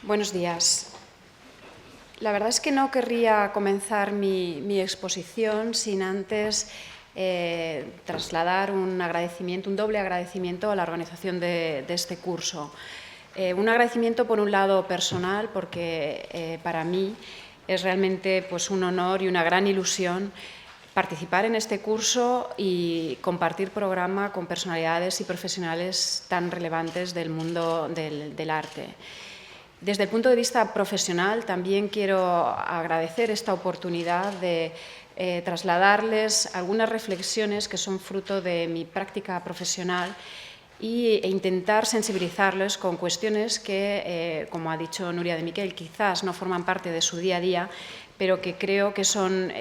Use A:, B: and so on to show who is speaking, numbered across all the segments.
A: Buenos días. La verdad es que no querría comenzar mi exposición sin antes trasladar un doble agradecimiento a la organización de este curso. Un agradecimiento, por un lado, personal, porque para mí es realmente un honor y una gran ilusión participar en este curso y compartir programa con personalidades y profesionales tan relevantes del mundo del arte. Desde el punto de vista profesional, también quiero agradecer esta oportunidad de trasladarles algunas reflexiones que son fruto de mi práctica profesional e intentar sensibilizarles con cuestiones que, como ha dicho Núria de Miquel, quizás no forman parte de su día a día, pero que creo que son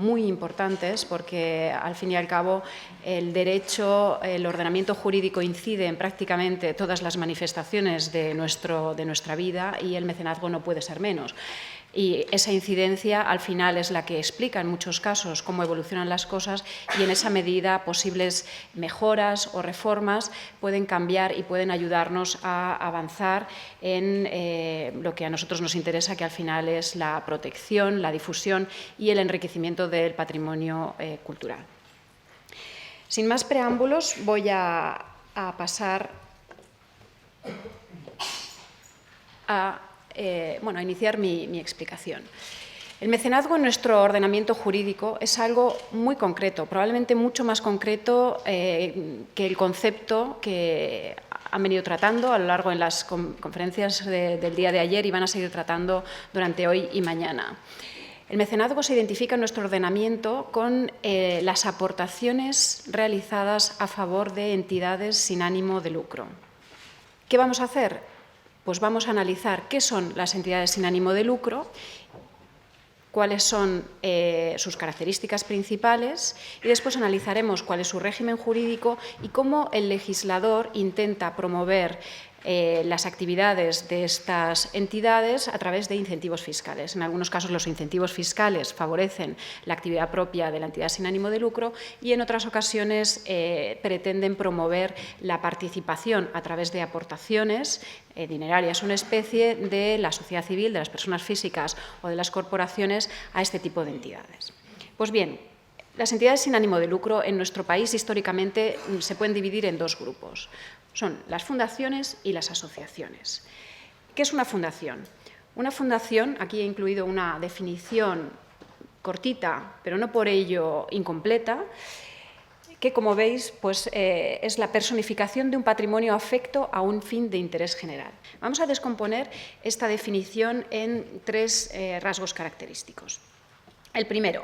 A: muy importantes porque, al fin y al cabo, el derecho, el ordenamiento jurídico incide en prácticamente todas las manifestaciones de nuestra vida y el mecenazgo no puede ser menos. Y esa incidencia, al final, es la que explica en muchos casos cómo evolucionan las cosas y, en esa medida, posibles mejoras o reformas pueden cambiar y pueden ayudarnos a avanzar en lo que a nosotros nos interesa, que al final es la protección, la difusión y el enriquecimiento del patrimonio cultural. Sin más preámbulos, voy a pasar a iniciar mi explicación. El mecenazgo en nuestro ordenamiento jurídico es algo muy concreto, probablemente mucho más concreto que el concepto que han venido tratando a lo largo de las conferencias del día de ayer y van a seguir tratando durante hoy y mañana. El mecenazgo se identifica en nuestro ordenamiento con las aportaciones realizadas a favor de entidades sin ánimo de lucro. ¿Qué vamos a hacer? Pues vamos a analizar qué son las entidades sin ánimo de lucro, cuáles son sus características principales y después analizaremos cuál es su régimen jurídico y cómo el legislador intenta promover las actividades de estas entidades a través de incentivos fiscales. En algunos casos los incentivos fiscales favorecen la actividad propia de la entidad sin ánimo de lucro y en otras ocasiones pretenden promover la participación a través de aportaciones dinerarias o en especie de la sociedad civil, de las personas físicas o de las corporaciones a este tipo de entidades. Pues bien, las entidades sin ánimo de lucro en nuestro país históricamente se pueden dividir en dos grupos. Son las fundaciones y las asociaciones. ¿Qué es una fundación? Una fundación, aquí he incluido una definición cortita, pero no por ello incompleta, que, como veis, es la personificación de un patrimonio afecto a un fin de interés general. Vamos a descomponer esta definición en tres rasgos característicos. El primero,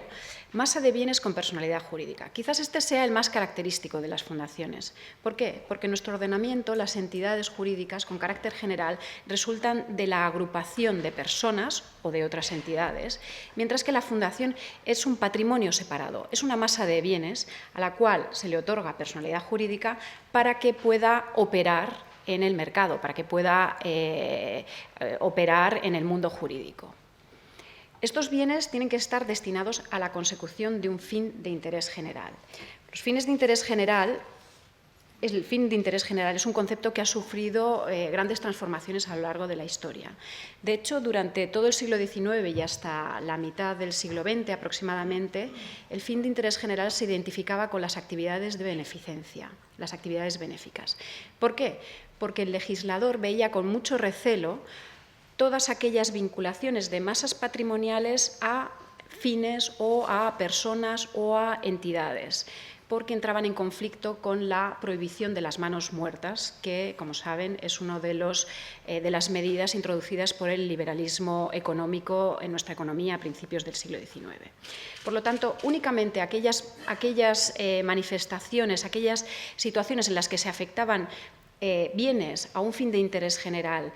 A: masa de bienes con personalidad jurídica. Quizás este sea el más característico de las fundaciones. ¿Por qué? Porque en nuestro ordenamiento las entidades jurídicas con carácter general resultan de la agrupación de personas o de otras entidades, mientras que la fundación es un patrimonio separado, es una masa de bienes a la cual se le otorga personalidad jurídica para que pueda operar en el mercado, para que pueda operar en el mundo jurídico. Estos bienes tienen que estar destinados a la consecución de un fin de interés general. Los fines de interés general, el fin de interés general es un concepto que ha sufrido grandes transformaciones a lo largo de la historia. De hecho, durante todo el siglo XIX y hasta la mitad del siglo XX aproximadamente, el fin de interés general se identificaba con las actividades de beneficencia, las actividades benéficas. ¿Por qué? Porque el legislador veía con mucho recelo todas aquellas vinculaciones de masas patrimoniales a fines o a personas o a entidades, porque entraban en conflicto con la prohibición de las manos muertas, que, como saben, es una de las medidas introducidas por el liberalismo económico en nuestra economía a principios del siglo XIX. Por lo tanto, únicamente aquellas manifestaciones, aquellas situaciones en las que se afectaban bienes a un fin de interés general,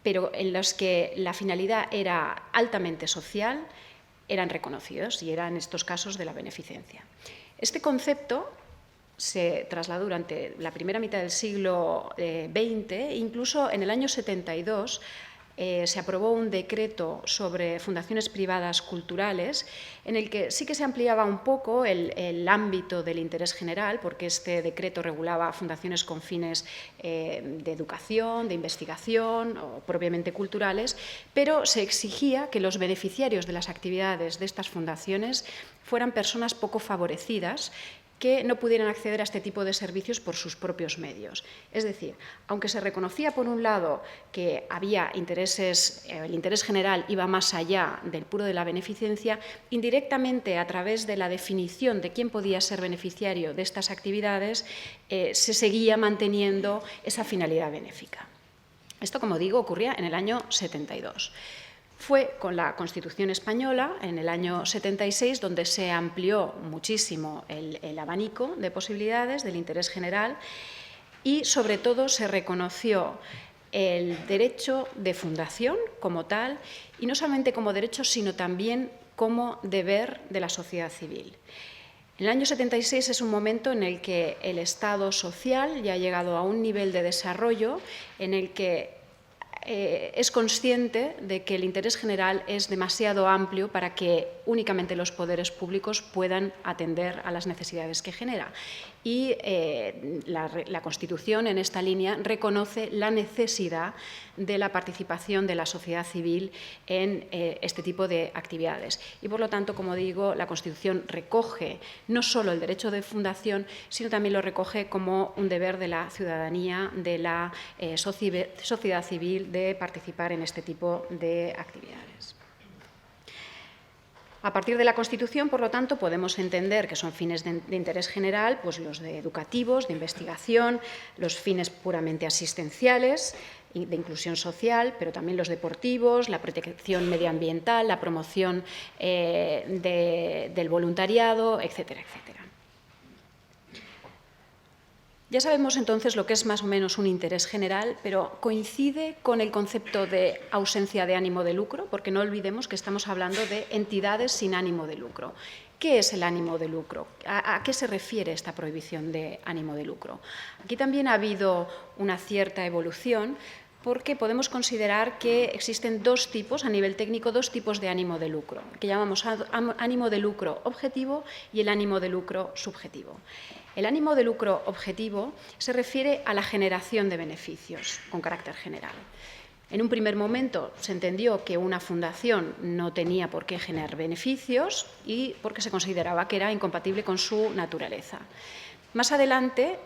A: pero en los que la finalidad era altamente social, eran reconocidos y eran en estos casos de la beneficencia. Este concepto se trasladó durante la primera mitad del siglo XX, incluso en el año 72 se aprobó un decreto sobre fundaciones privadas culturales en el que sí que se ampliaba un poco el ámbito del interés general, porque este decreto regulaba fundaciones con fines de educación, de investigación o propiamente culturales, pero se exigía que los beneficiarios de las actividades de estas fundaciones fueran personas poco favorecidas que no pudieran acceder a este tipo de servicios por sus propios medios. Es decir, aunque se reconocía por un lado que había intereses, el interés general iba más allá del puro de la beneficencia, indirectamente a través de la definición de quién podía ser beneficiario de estas actividades, se seguía manteniendo esa finalidad benéfica. Esto, como digo, ocurría en el año 72. Fue con la Constitución española, en el año 76, donde se amplió muchísimo el abanico de posibilidades del interés general y, sobre todo, se reconoció el derecho de fundación como tal, y no solamente como derecho, sino también como deber de la sociedad civil. El año 76 es un momento en el que el Estado social ya ha llegado a un nivel de desarrollo en el que es consciente de que el interés general es demasiado amplio para que únicamente los poderes públicos puedan atender a las necesidades que genera. Y la Constitución, en esta línea, reconoce la necesidad de la participación de la sociedad civil en este tipo de actividades. Y, por lo tanto, como digo, la Constitución recoge no solo el derecho de fundación, sino también lo recoge como un deber de la ciudadanía, de la sociedad civil, de participar en este tipo de actividades. A partir de la Constitución, por lo tanto, podemos entender que son fines de interés general, pues los de educativos, de investigación, los fines puramente asistenciales, de inclusión social, pero también los deportivos, la protección medioambiental, la promoción del voluntariado, etcétera, etcétera. Ya sabemos entonces lo que es más o menos un interés general, pero coincide con el concepto de ausencia de ánimo de lucro, porque no olvidemos que estamos hablando de entidades sin ánimo de lucro. ¿Qué es el ánimo de lucro? ¿A qué se refiere esta prohibición de ánimo de lucro? Aquí también ha habido una cierta evolución, porque podemos considerar que existen dos tipos, a nivel técnico, dos tipos de ánimo de lucro, que llamamos ánimo de lucro objetivo y el ánimo de lucro subjetivo. El ánimo de lucro objetivo se refiere a la generación de beneficios con carácter general. En un primer momento se entendió que una fundación no tenía por qué generar beneficios y porque se consideraba que era incompatible con su naturaleza. Más adelante,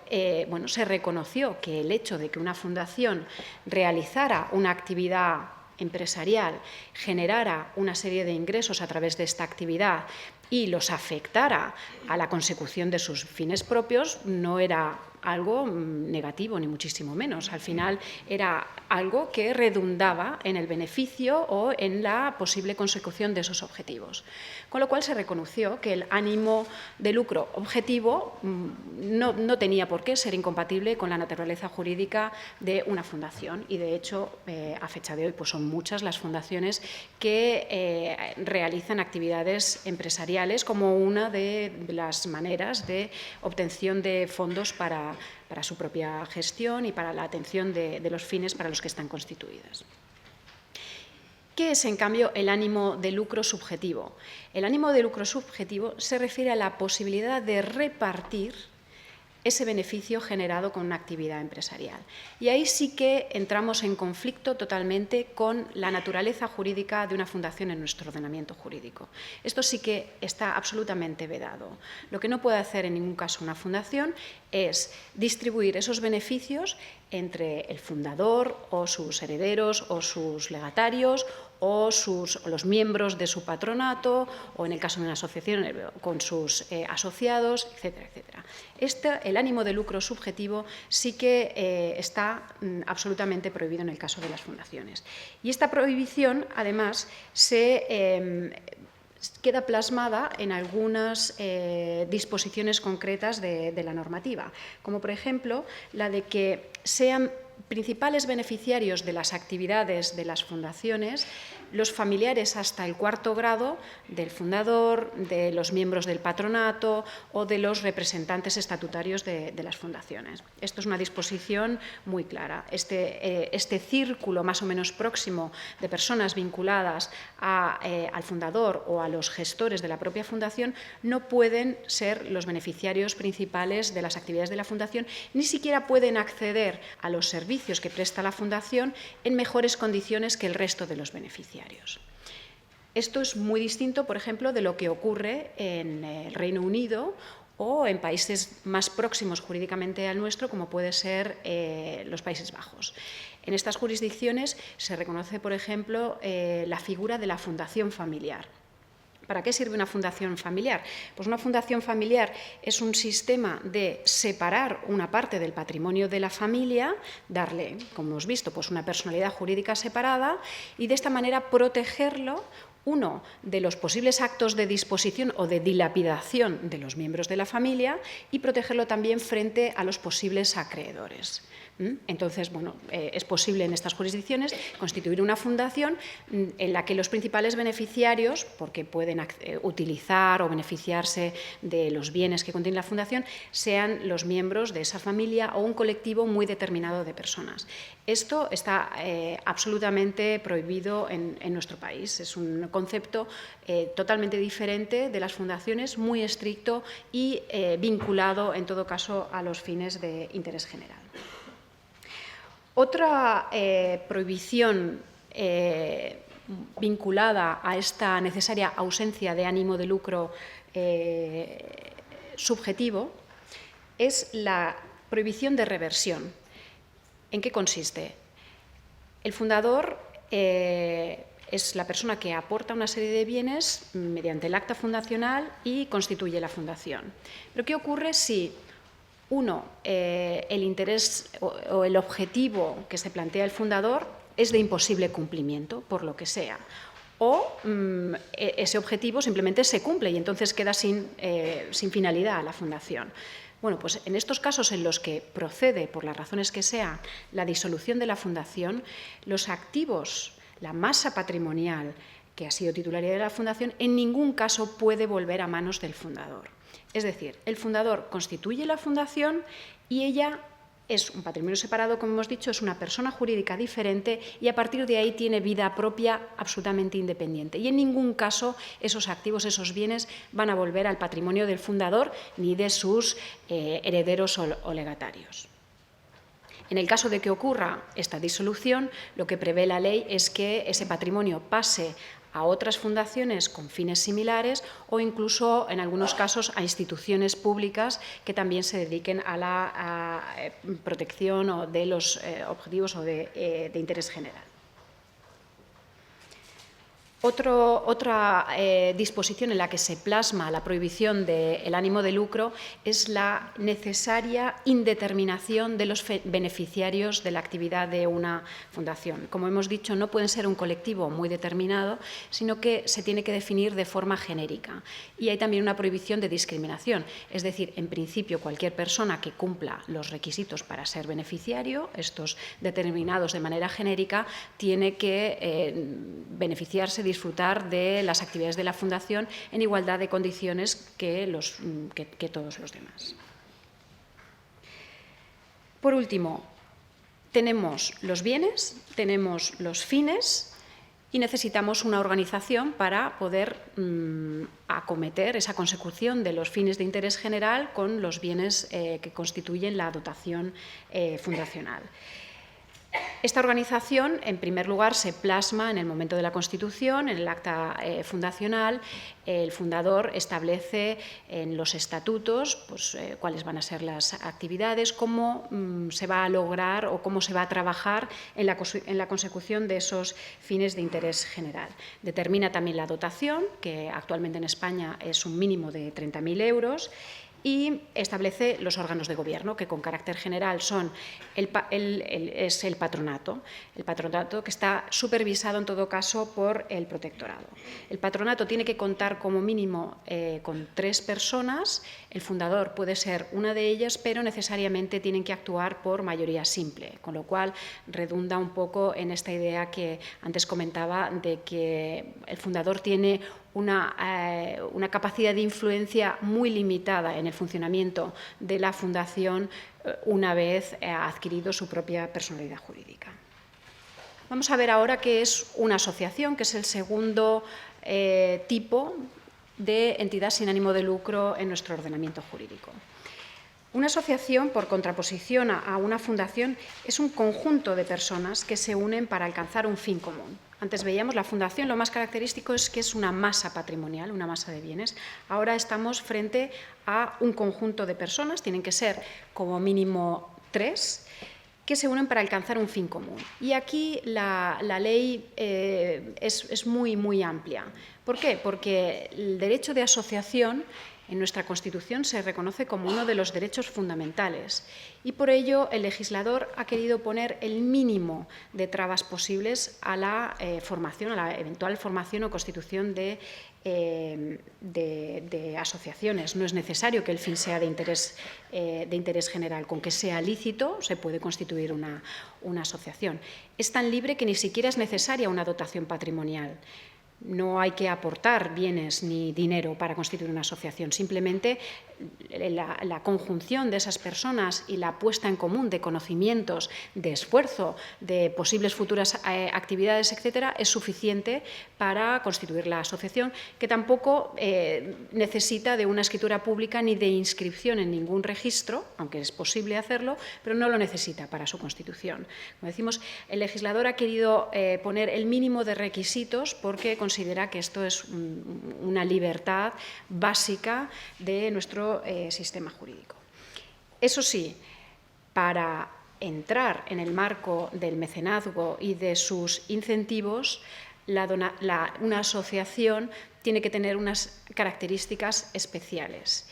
A: se reconoció que el hecho de que una fundación realizara una actividad empresarial, generara una serie de ingresos a través de esta actividad y los afectara a la consecución de sus fines propios, no era algo negativo, ni muchísimo menos. Al final era algo que redundaba en el beneficio o en la posible consecución de esos objetivos. Con lo cual se reconoció que el ánimo de lucro objetivo no tenía por qué ser incompatible con la naturaleza jurídica de una fundación y, de hecho, a fecha de hoy pues son muchas las fundaciones que realizan actividades empresariales como una de las maneras de obtención de fondos para su propia gestión y para la atención de los fines para los que están constituidas. ¿Qué es, en cambio, el ánimo de lucro subjetivo? El ánimo de lucro subjetivo se refiere a la posibilidad de repartir ese beneficio generado con una actividad empresarial. Y ahí sí que entramos en conflicto totalmente con la naturaleza jurídica de una fundación en nuestro ordenamiento jurídico. Esto sí que está absolutamente vedado. Lo que no puede hacer en ningún caso una fundación es distribuir esos beneficios entre el fundador o sus herederos o sus legatarios o los miembros de su patronato o, en el caso de una asociación, con sus asociados, etcétera, etcétera. El ánimo de lucro subjetivo sí que está absolutamente prohibido en el caso de las fundaciones. Y esta prohibición, además, queda plasmada en algunas disposiciones concretas de la normativa, como por ejemplo la de que sean principales beneficiarios de las actividades de las fundaciones los familiares hasta el 4º grado del fundador, de los miembros del patronato o de los representantes estatutarios de las fundaciones. Esto es una disposición muy clara. Este círculo más o menos próximo de personas vinculadas al fundador o a los gestores de la propia fundación no pueden ser los beneficiarios principales de las actividades de la fundación, ni siquiera pueden acceder a los servicios que presta la fundación en mejores condiciones que el resto de los beneficiarios. Esto es muy distinto, por ejemplo, de lo que ocurre en el Reino Unido o en países más próximos jurídicamente al nuestro, como puede ser los Países Bajos. En estas jurisdicciones se reconoce, por ejemplo, la figura de la fundación familiar. ¿Para qué sirve una fundación familiar? Pues una fundación familiar es un sistema de separar una parte del patrimonio de la familia, darle, como hemos visto, pues una personalidad jurídica separada y de esta manera protegerlo, uno, de los posibles actos de disposición o de dilapidación de los miembros de la familia y protegerlo también frente a los posibles acreedores. Entonces, bueno, es posible en estas jurisdicciones constituir una fundación en la que los principales beneficiarios, porque pueden utilizar o beneficiarse de los bienes que contiene la fundación, sean los miembros de esa familia o un colectivo muy determinado de personas. Esto está absolutamente prohibido en nuestro país. Es un concepto totalmente diferente de las fundaciones, muy estricto y vinculado, en todo caso, a los fines de interés general. Otra prohibición vinculada a esta necesaria ausencia de ánimo de lucro subjetivo es la prohibición de reversión. ¿En qué consiste? El fundador es la persona que aporta una serie de bienes mediante el acta fundacional y constituye la fundación. Pero ¿qué ocurre si uno, el interés o el objetivo que se plantea el fundador es de imposible cumplimiento, por lo que sea, o ese objetivo simplemente se cumple y entonces queda sin finalidad la fundación? Bueno, pues en estos casos en los que procede, por las razones que sea, la disolución de la fundación, los activos, la masa patrimonial que ha sido titularidad de la fundación, en ningún caso puede volver a manos del fundador. Es decir, el fundador constituye la fundación y ella es un patrimonio separado, como hemos dicho, es una persona jurídica diferente y a partir de ahí tiene vida propia absolutamente independiente. Y en ningún caso esos activos, esos bienes van a volver al patrimonio del fundador ni de sus herederos o legatarios. En el caso de que ocurra esta disolución, lo que prevé la ley es que ese patrimonio pase a otras fundaciones con fines similares o incluso, en algunos casos, a instituciones públicas que también se dediquen a la protección de los objetivos o de interés general. Otra disposición en la que se plasma la prohibición del ánimo de lucro es la necesaria indeterminación de los beneficiarios de la actividad de una fundación. Como hemos dicho, no pueden ser un colectivo muy determinado, sino que se tiene que definir de forma genérica. Y hay también una prohibición de discriminación, es decir, en principio cualquier persona que cumpla los requisitos para ser beneficiario, estos determinados de manera genérica, tiene que beneficiarse, disfrutar de las actividades de la fundación en igualdad de condiciones que todos los demás. Por último, tenemos los bienes, tenemos los fines y necesitamos una organización para poder acometer esa consecución de los fines de interés general con los bienes que constituyen la dotación fundacional. Esta organización, en primer lugar, se plasma en el momento de la constitución, en el acta fundacional. El fundador establece en los estatutos pues, cuáles van a ser las actividades, cómo se va a lograr o cómo se va a trabajar en la consecución de esos fines de interés general. Determina también la dotación, que actualmente en España es un mínimo de 30.000 euros, y establece los órganos de gobierno, que con carácter general son es el patronato que está supervisado en todo caso por el protectorado. El patronato tiene que contar como mínimo con 3 personas, el fundador puede ser una de ellas, pero necesariamente tienen que actuar por mayoría simple, con lo cual redunda un poco en esta idea que antes comentaba de que el fundador tiene una capacidad de influencia muy limitada en el funcionamiento de la fundación una vez ha adquirido su propia personalidad jurídica. Vamos a ver ahora qué es una asociación, que es el segundo tipo de entidad sin ánimo de lucro en nuestro ordenamiento jurídico. Una asociación, por contraposición a una fundación, es un conjunto de personas que se unen para alcanzar un fin común. Antes veíamos la fundación, lo más característico es que es una masa patrimonial, una masa de bienes. Ahora estamos frente a un conjunto de personas, tienen que ser como mínimo 3, que se unen para alcanzar un fin común. Y aquí la ley es muy amplia. ¿Por qué? Porque el derecho de asociación en nuestra Constitución se reconoce como uno de los derechos fundamentales y por ello el legislador ha querido poner el mínimo de trabas posibles a la formación, a la eventual formación o constitución de asociaciones. No es necesario que el fin sea de interés general. Con que sea lícito se puede constituir una asociación. Es tan libre que ni siquiera es necesaria una dotación patrimonial. No hay que aportar bienes ni dinero para constituir una asociación, simplemente la conjunción de esas personas y la puesta en común de conocimientos, de esfuerzo, de posibles futuras actividades, etcétera, es suficiente para constituir la asociación, que tampoco necesita de una escritura pública ni de inscripción en ningún registro, aunque es posible hacerlo, pero no lo necesita para su constitución. Como decimos, el legislador ha querido poner el mínimo de requisitos porque considera que esto es una libertad básica de nuestro sistema jurídico. Eso sí, para entrar en el marco del mecenazgo y de sus incentivos, una asociación tiene que tener unas características especiales.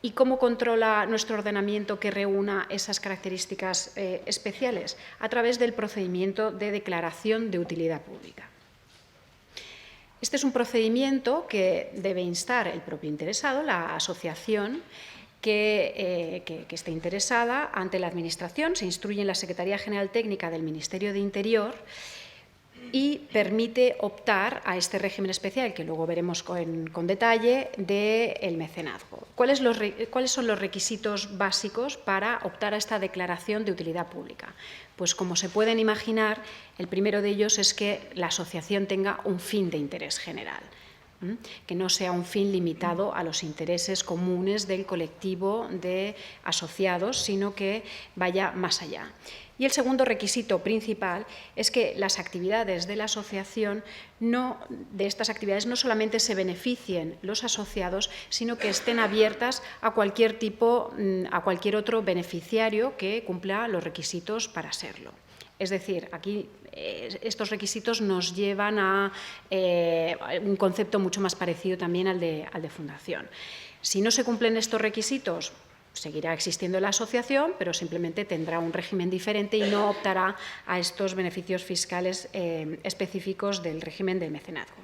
A: ¿Y cómo controla nuestro ordenamiento que reúna esas características especiales? A través del procedimiento de declaración de utilidad pública. Este es un procedimiento que debe instar el propio interesado, la asociación que esté interesada ante la Administración. Se instruye en la Secretaría General Técnica del Ministerio de Interior y permite optar a este régimen especial, que luego veremos con detalle, del mecenazgo. ¿Cuáles son los requisitos básicos para optar a esta declaración de utilidad pública? Pues como se pueden imaginar, el primero de ellos es que la asociación tenga un fin de interés general, que no sea un fin limitado a los intereses comunes del colectivo de asociados, sino que vaya más allá. Y el segundo requisito principal es que las actividades de la asociación, de estas actividades no solamente se beneficien los asociados, sino que estén abiertas a cualquier otro beneficiario que cumpla los requisitos para serlo. Es decir, aquí estos requisitos nos llevan a un concepto mucho más parecido también al de fundación. Si no se cumplen estos requisitos, seguirá existiendo la asociación, pero simplemente tendrá un régimen diferente y no optará a estos beneficios fiscales específicos del régimen del mecenazgo.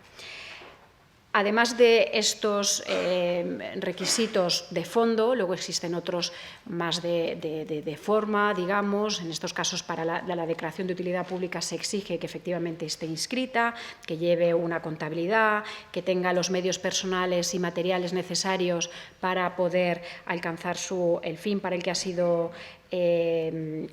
A: Además de estos requisitos de fondo, luego existen otros más de forma, digamos. En estos casos, para la declaración de utilidad pública se exige que efectivamente esté inscrita, que lleve una contabilidad, que tenga los medios personales y materiales necesarios para poder alcanzar el fin para el que ha sido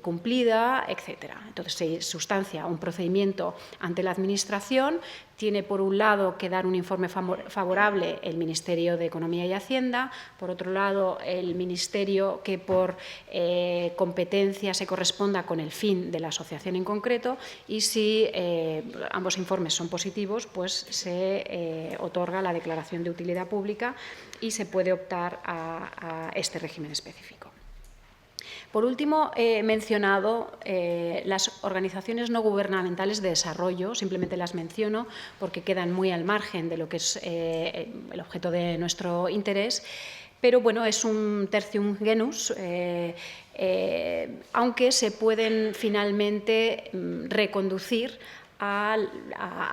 A: cumplida, etc. Entonces se sustancia un procedimiento ante la Administración. Tiene, por un lado, que dar un informe favorable el Ministerio de Economía y Hacienda, por otro lado, el Ministerio que por competencia se corresponda con el fin de la asociación en concreto, y si ambos informes son positivos, pues se otorga la declaración de utilidad pública y se puede optar a este régimen específico. Por último, he mencionado las organizaciones no gubernamentales de desarrollo, simplemente las menciono porque quedan muy al margen de lo que es el objeto de nuestro interés, pero bueno, es un tertium genus, aunque se pueden finalmente reconducir a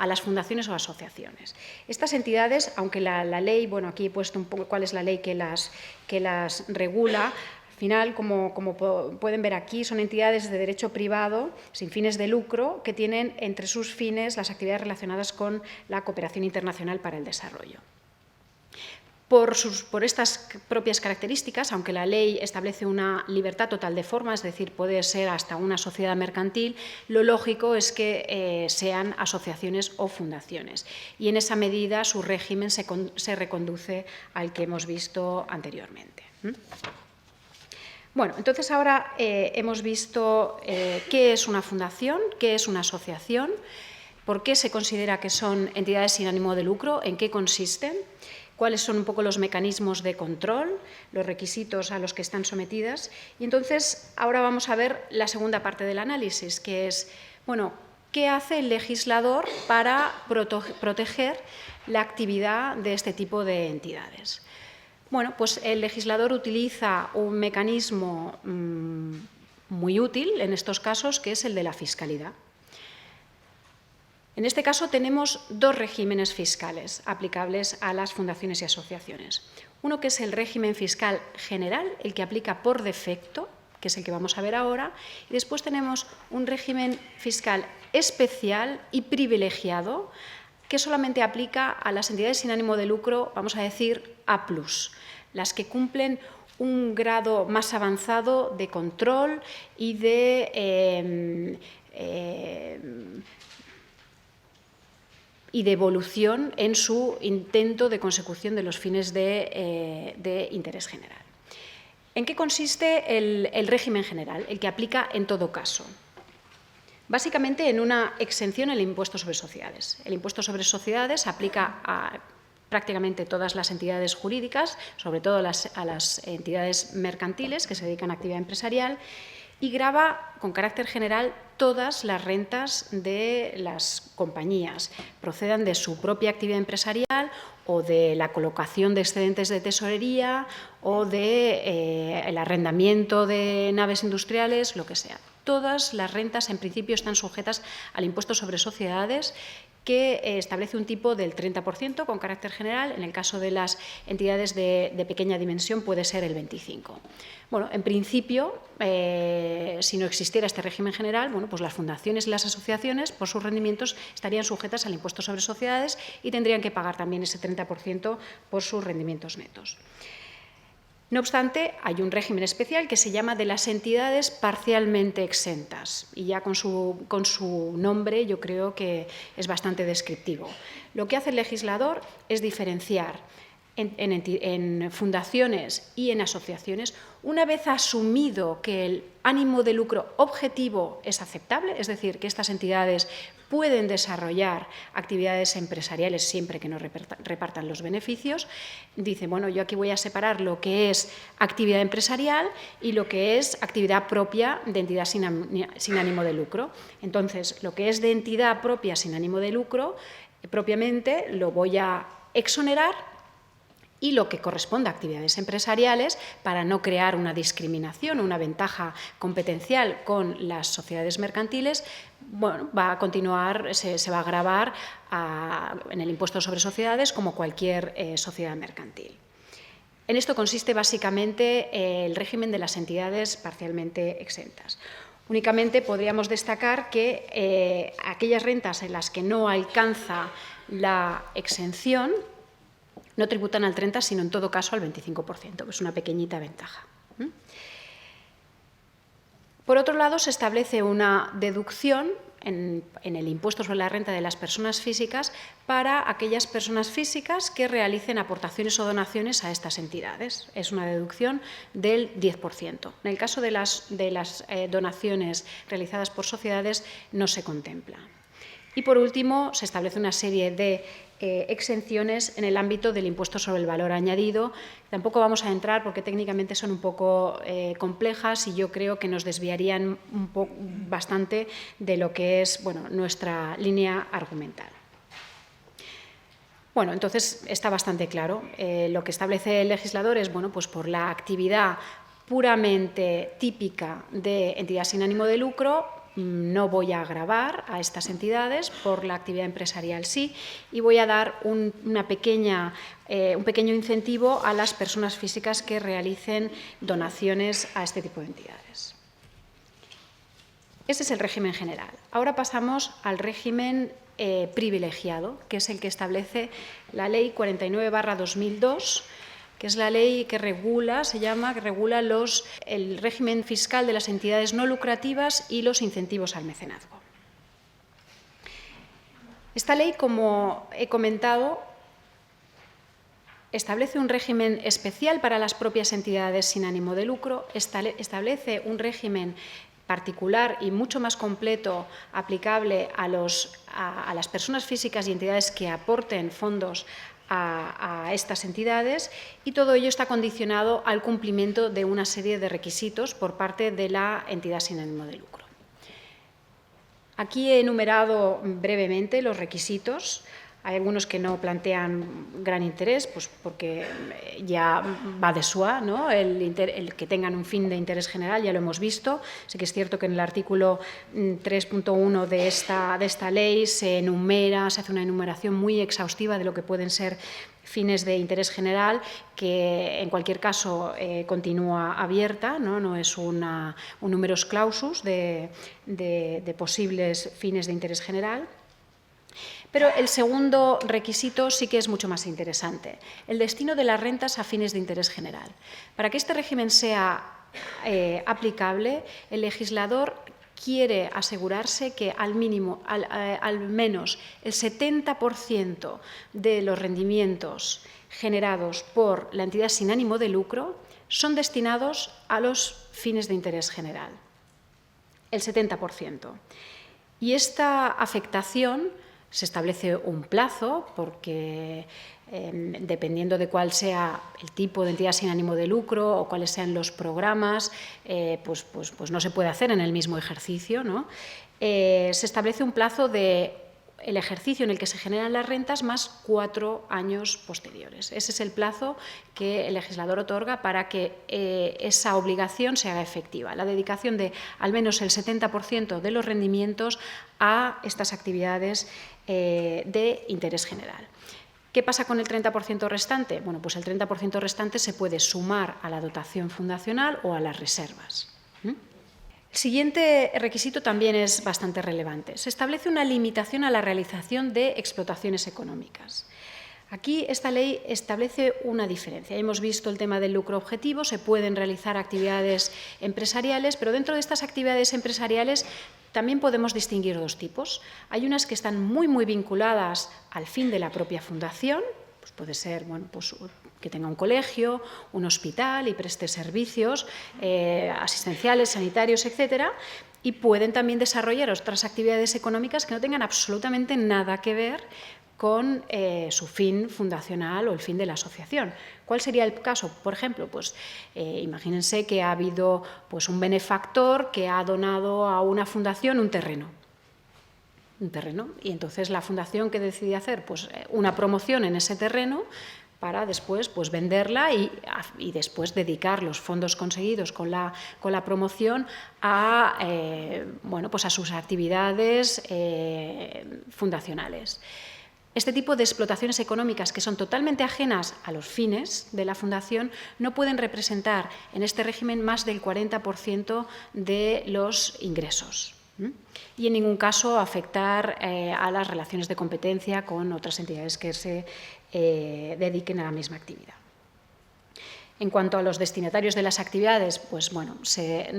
A: las fundaciones o asociaciones. Estas entidades, aunque la ley, bueno, aquí he puesto un poco cuál es la ley que las regula. Al final, como pueden ver aquí, son entidades de derecho privado, sin fines de lucro, que tienen entre sus fines las actividades relacionadas con la cooperación internacional para el desarrollo. Por estas propias características, aunque la ley establece una libertad total de forma, es decir, puede ser hasta una sociedad mercantil, lo lógico es que sean asociaciones o fundaciones. Y en esa medida su régimen se reconduce al que hemos visto anteriormente. Bueno, entonces ahora hemos visto qué es una fundación, qué es una asociación, por qué se considera que son entidades sin ánimo de lucro, en qué consisten, cuáles son un poco los mecanismos de control, los requisitos a los que están sometidas. Y entonces ahora vamos a ver la segunda parte del análisis, que es, bueno, ¿qué hace el legislador para proteger la actividad de este tipo de entidades? Bueno, pues el legislador utiliza un mecanismo muy útil en estos casos, que es el de la fiscalidad. En este caso tenemos dos regímenes fiscales aplicables a las fundaciones y asociaciones. Uno que es el régimen fiscal general, el que aplica por defecto, que es el que vamos a ver ahora, y después tenemos un régimen fiscal especial y privilegiado que solamente aplica a las entidades sin ánimo de lucro, vamos a decir A+, las que cumplen un grado más avanzado de control y de evolución en su intento de consecución de los fines de interés general. ¿En qué consiste el régimen general, el que aplica en todo caso? Básicamente en una exención en el impuesto sobre sociedades. El impuesto sobre sociedades aplica a prácticamente todas las entidades jurídicas, sobre todo a las entidades mercantiles que se dedican a actividad empresarial, y grava con carácter general todas las rentas de las compañías, procedan de su propia actividad empresarial o de la colocación de excedentes de tesorería o del arrendamiento de naves industriales, lo que sea. Todas las rentas, en principio, están sujetas al impuesto sobre sociedades, que establece un tipo del 30% con carácter general. En el caso de las entidades de pequeña dimensión puede ser el 25%. Bueno, en principio, si no existiera este régimen general, bueno, pues las fundaciones y las asociaciones, por sus rendimientos, estarían sujetas al impuesto sobre sociedades y tendrían que pagar también ese 30% por sus rendimientos netos. No obstante, hay un régimen especial que se llama de las entidades parcialmente exentas, y ya con su nombre yo creo que es bastante descriptivo. Lo que hace el legislador es diferenciar en fundaciones y en asociaciones, una vez asumido que el ánimo de lucro objetivo es aceptable, es decir, que estas entidades pueden desarrollar actividades empresariales siempre que no repartan los beneficios, dice, bueno, yo aquí voy a separar lo que es actividad empresarial y lo que es actividad propia de entidad sin ánimo de lucro. Entonces, lo que es de entidad propia sin ánimo de lucro, propiamente lo voy a exonerar, y lo que corresponde a actividades empresariales, para no crear una discriminación o una ventaja competencial con las sociedades mercantiles, bueno, va a continuar, se va a gravar en el impuesto sobre sociedades como cualquier sociedad mercantil. En esto consiste básicamente el régimen de las entidades parcialmente exentas. Únicamente podríamos destacar que aquellas rentas en las que no alcanza la exención no tributan al 30%, sino en todo caso al 25%, que es una pequeñita ventaja. Por otro lado, se establece una deducción en el impuesto sobre la renta de las personas físicas para aquellas personas físicas que realicen aportaciones o donaciones a estas entidades. Es una deducción del 10%. En el caso de las donaciones realizadas por sociedades no se contempla. Y por último, se establece una serie de exenciones en el ámbito del impuesto sobre el valor añadido. Tampoco vamos a entrar porque técnicamente son un poco complejas y yo creo que nos desviarían bastante de lo que es, bueno, nuestra línea argumental. Bueno, entonces está bastante claro. Lo que establece el legislador es, bueno, pues por la actividad puramente típica de entidad sin ánimo de lucro, no voy a gravar a estas entidades, por la actividad empresarial sí, y voy a dar un pequeño incentivo a las personas físicas que realicen donaciones a este tipo de entidades. Ese es el régimen general. Ahora pasamos al régimen privilegiado, que es el que establece la Ley 49/2002, que es la ley que regula, el régimen fiscal de las entidades no lucrativas y los incentivos al mecenazgo. Esta ley, como he comentado, establece un régimen especial para las propias entidades sin ánimo de lucro, establece un régimen particular y mucho más completo aplicable a las personas físicas y entidades que aporten fondos a estas entidades, y todo ello está condicionado al cumplimiento de una serie de requisitos por parte de la entidad sin ánimo de lucro. Aquí he enumerado brevemente los requisitos. Hay algunos que no plantean gran interés, pues porque ya va de soi, ¿no? El que tengan un fin de interés general, ya lo hemos visto. Sí que es cierto que en el artículo 3.1 de esta ley se hace una enumeración muy exhaustiva de lo que pueden ser fines de interés general, que en cualquier caso continúa abierta, no es un numerus clausus de posibles fines de interés general. Pero el segundo requisito sí que es mucho más interesante, el destino de las rentas a fines de interés general. Para que este régimen sea aplicable, el legislador quiere asegurarse que al menos el 70% de los rendimientos generados por la entidad sin ánimo de lucro son destinados a los fines de interés general. El 70%. Y esta afectación se establece un plazo porque dependiendo de cuál sea el tipo de entidad sin ánimo de lucro o cuáles sean los programas, pues no se puede hacer en el mismo ejercicio, ¿no? Se establece un plazo de el ejercicio en el que se generan las rentas más 4 años posteriores. Ese es el plazo que el legislador otorga para que esa obligación se haga efectiva, la dedicación de al menos el 70% de los rendimientos a estas actividades de interés general. ¿Qué pasa con el 30% restante? Bueno, pues el 30% restante se puede sumar a la dotación fundacional o a las reservas. El siguiente requisito también es bastante relevante. Se establece una limitación a la realización de explotaciones económicas. Aquí esta ley establece una diferencia. Hemos visto el tema del lucro objetivo, se pueden realizar actividades empresariales, pero dentro de estas actividades empresariales también podemos distinguir dos tipos. Hay unas que están muy vinculadas al fin de la propia fundación, pues puede ser pues que tenga un colegio, un hospital y preste servicios asistenciales, sanitarios, etcétera, y pueden también desarrollar otras actividades económicas que no tengan absolutamente nada que ver con su fin fundacional o el fin de la asociación. ¿Cuál sería el caso? Por ejemplo, pues imagínense que ha habido pues, un benefactor que ha donado a una fundación un terreno, y entonces la fundación, ¿qué decide hacer? Pues una promoción en ese terreno para después pues, venderla y después dedicar los fondos conseguidos con la promoción a, pues a sus actividades fundacionales. Este tipo de explotaciones económicas que son totalmente ajenas a los fines de la fundación no pueden representar en este régimen más del 40% de los ingresos y en ningún caso afectar a las relaciones de competencia con otras entidades que se dediquen a la misma actividad. En cuanto a los destinatarios de las actividades, pues bueno, se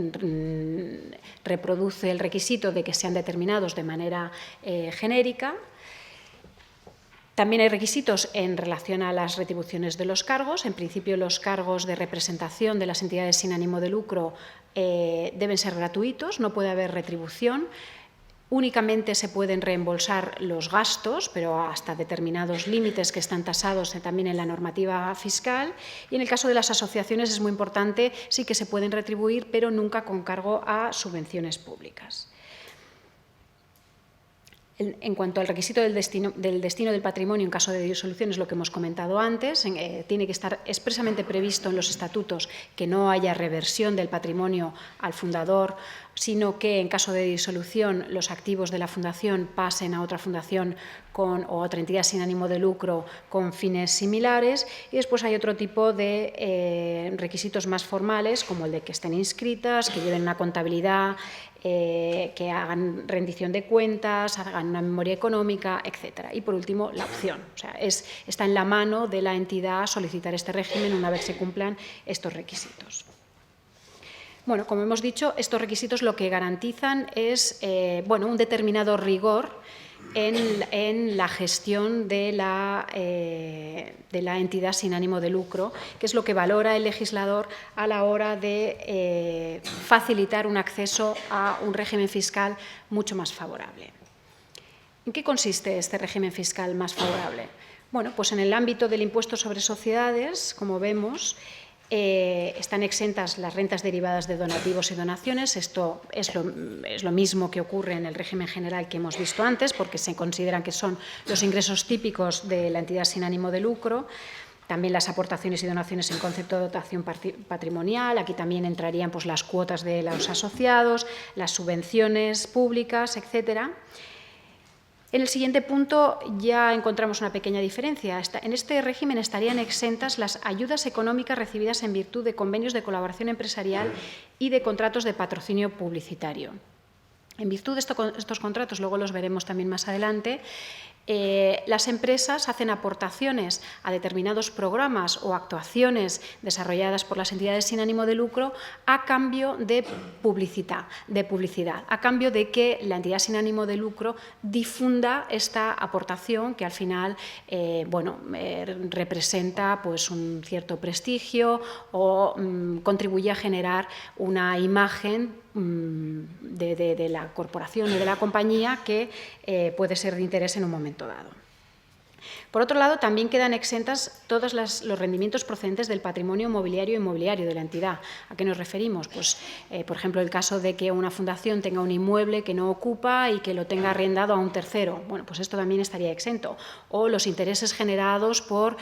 A: reproduce el requisito de que sean determinados de manera genérica. También hay requisitos en relación a las retribuciones de los cargos. En principio, los cargos de representación de las entidades sin ánimo de lucro deben ser gratuitos, no puede haber retribución. Únicamente se pueden reembolsar los gastos, pero hasta determinados límites que están tasados también en la normativa fiscal. Y en el caso de las asociaciones es muy importante, sí que se pueden retribuir, pero nunca con cargo a subvenciones públicas. En cuanto al requisito del destino del patrimonio en caso de disolución, es lo que hemos comentado antes, tiene que estar expresamente previsto en los estatutos que no haya reversión del patrimonio al fundador, sino que en caso de disolución los activos de la fundación pasen a otra fundación o otra entidad sin ánimo de lucro con fines similares. Y después hay otro tipo de requisitos más formales, como el de que estén inscritas, que lleven una contabilidad, que hagan rendición de cuentas, hagan una memoria económica, etc. Y por último, la opción. O sea, está en la mano de la entidad solicitar este régimen una vez se cumplan estos requisitos. Bueno, como hemos dicho, estos requisitos lo que garantizan es un determinado rigor en la gestión de la entidad sin ánimo de lucro, que es lo que valora el legislador a la hora de facilitar un acceso a un régimen fiscal mucho más favorable. ¿En qué consiste este régimen fiscal más favorable? Bueno, pues en el ámbito del impuesto sobre sociedades, como vemos, están exentas las rentas derivadas de donativos y donaciones. Esto es lo mismo que ocurre en el régimen general que hemos visto antes, porque se consideran que son los ingresos típicos de la entidad sin ánimo de lucro. También las aportaciones y donaciones en concepto de dotación patrimonial. Aquí también entrarían pues, las cuotas de los asociados, las subvenciones públicas, etcétera. En el siguiente punto ya encontramos una pequeña diferencia. En este régimen estarían exentas las ayudas económicas recibidas en virtud de convenios de colaboración empresarial y de contratos de patrocinio publicitario. En virtud de estos contratos, luego los veremos también más adelante, las empresas hacen aportaciones a determinados programas o actuaciones desarrolladas por las entidades sin ánimo de lucro a cambio de publicidad, a cambio de que la entidad sin ánimo de lucro difunda esta aportación que al final representa pues, un cierto prestigio o contribuye a generar una imagen de la corporación y de la compañía que puede ser de interés en un momento dado. Por otro lado, también quedan exentas todos los rendimientos procedentes del patrimonio mobiliario e inmobiliario de la entidad. ¿A qué nos referimos? Pues, por ejemplo, el caso de que una fundación tenga un inmueble que no ocupa y que lo tenga arrendado a un tercero. Bueno, pues esto también estaría exento. O los intereses generados por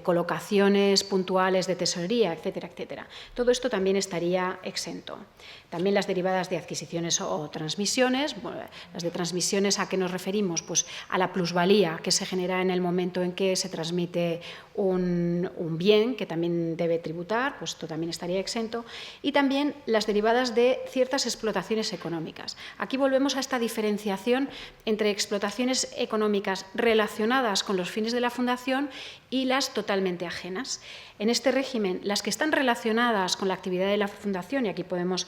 A: colocaciones puntuales de tesorería, etcétera, etcétera. Todo esto también estaría exento. También las derivadas de adquisiciones o transmisiones. Bueno, las de transmisiones, ¿a qué nos referimos? Pues a la plusvalía que se genera en el momento en que se transmite un bien que también debe tributar, pues esto también estaría exento. Y también las derivadas de ciertas explotaciones económicas. Aquí volvemos a esta diferenciación entre explotaciones económicas relacionadas con los fines de la fundación y las totalmente ajenas. En este régimen, las que están relacionadas con la actividad de la fundación, y aquí podemos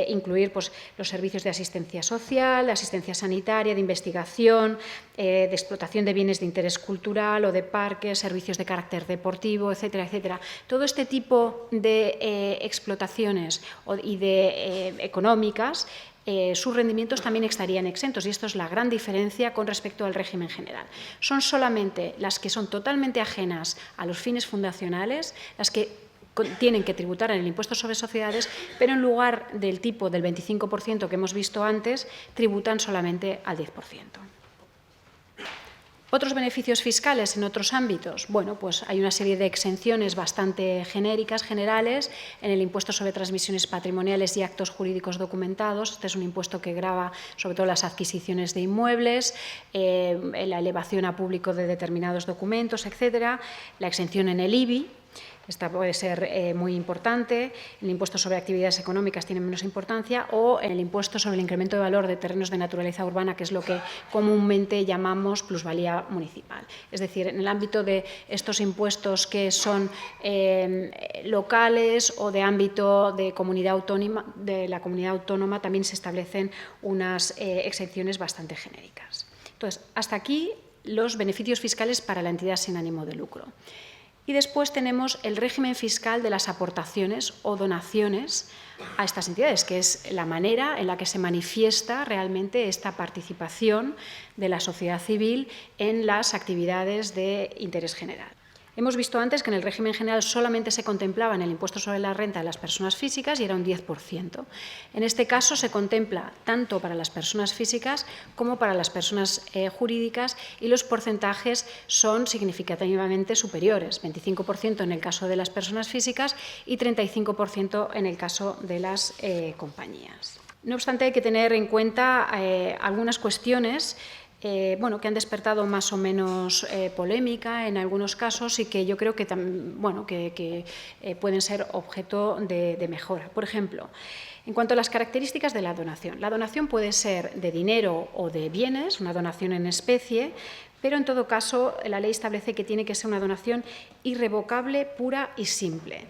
A: incluir pues, los servicios de asistencia social, de asistencia sanitaria, de investigación, de explotación de bienes de interés cultural o de parques, servicios de carácter deportivo, etcétera, etcétera. Todo este tipo de explotaciones y de económicas, sus rendimientos también estarían exentos, y esto es la gran diferencia con respecto al régimen general. Son solamente las que son totalmente ajenas a los fines fundacionales, las que tienen que tributar en el impuesto sobre sociedades, pero en lugar del tipo del 25% que hemos visto antes, tributan solamente al 10%. Otros beneficios fiscales en otros ámbitos. Bueno, pues hay una serie de exenciones bastante genéricas, generales, en el impuesto sobre transmisiones patrimoniales y actos jurídicos documentados. Este es un impuesto que grava sobre todo las adquisiciones de inmuebles, la elevación a público de determinados documentos, etcétera. La exención en el IBI. Esta puede ser muy importante. El impuesto sobre actividades económicas tiene menos importancia, o el impuesto sobre el incremento de valor de terrenos de naturaleza urbana, que es lo que comúnmente llamamos plusvalía municipal. Es decir, en el ámbito de estos impuestos que son locales o de ámbito de la comunidad autónoma, también se establecen unas exenciones bastante genéricas. Entonces, hasta aquí los beneficios fiscales para la entidad sin ánimo de lucro. Y después tenemos el régimen fiscal de las aportaciones o donaciones a estas entidades, que es la manera en la que se manifiesta realmente esta participación de la sociedad civil en las actividades de interés general. Hemos visto antes que en el régimen general solamente se contemplaba en el impuesto sobre la renta de las personas físicas y era un 10%. En este caso se contempla tanto para las personas físicas como para las personas jurídicas y los porcentajes son significativamente superiores, 25% en el caso de las personas físicas y 35% en el caso de las compañías. No obstante, hay que tener en cuenta algunas cuestiones que han despertado más o menos polémica en algunos casos y que yo creo que, pueden ser objeto de mejora. Por ejemplo, en cuanto a las características de la donación puede ser de dinero o de bienes, una donación en especie, pero en todo caso la ley establece que tiene que ser una donación irrevocable, pura y simple.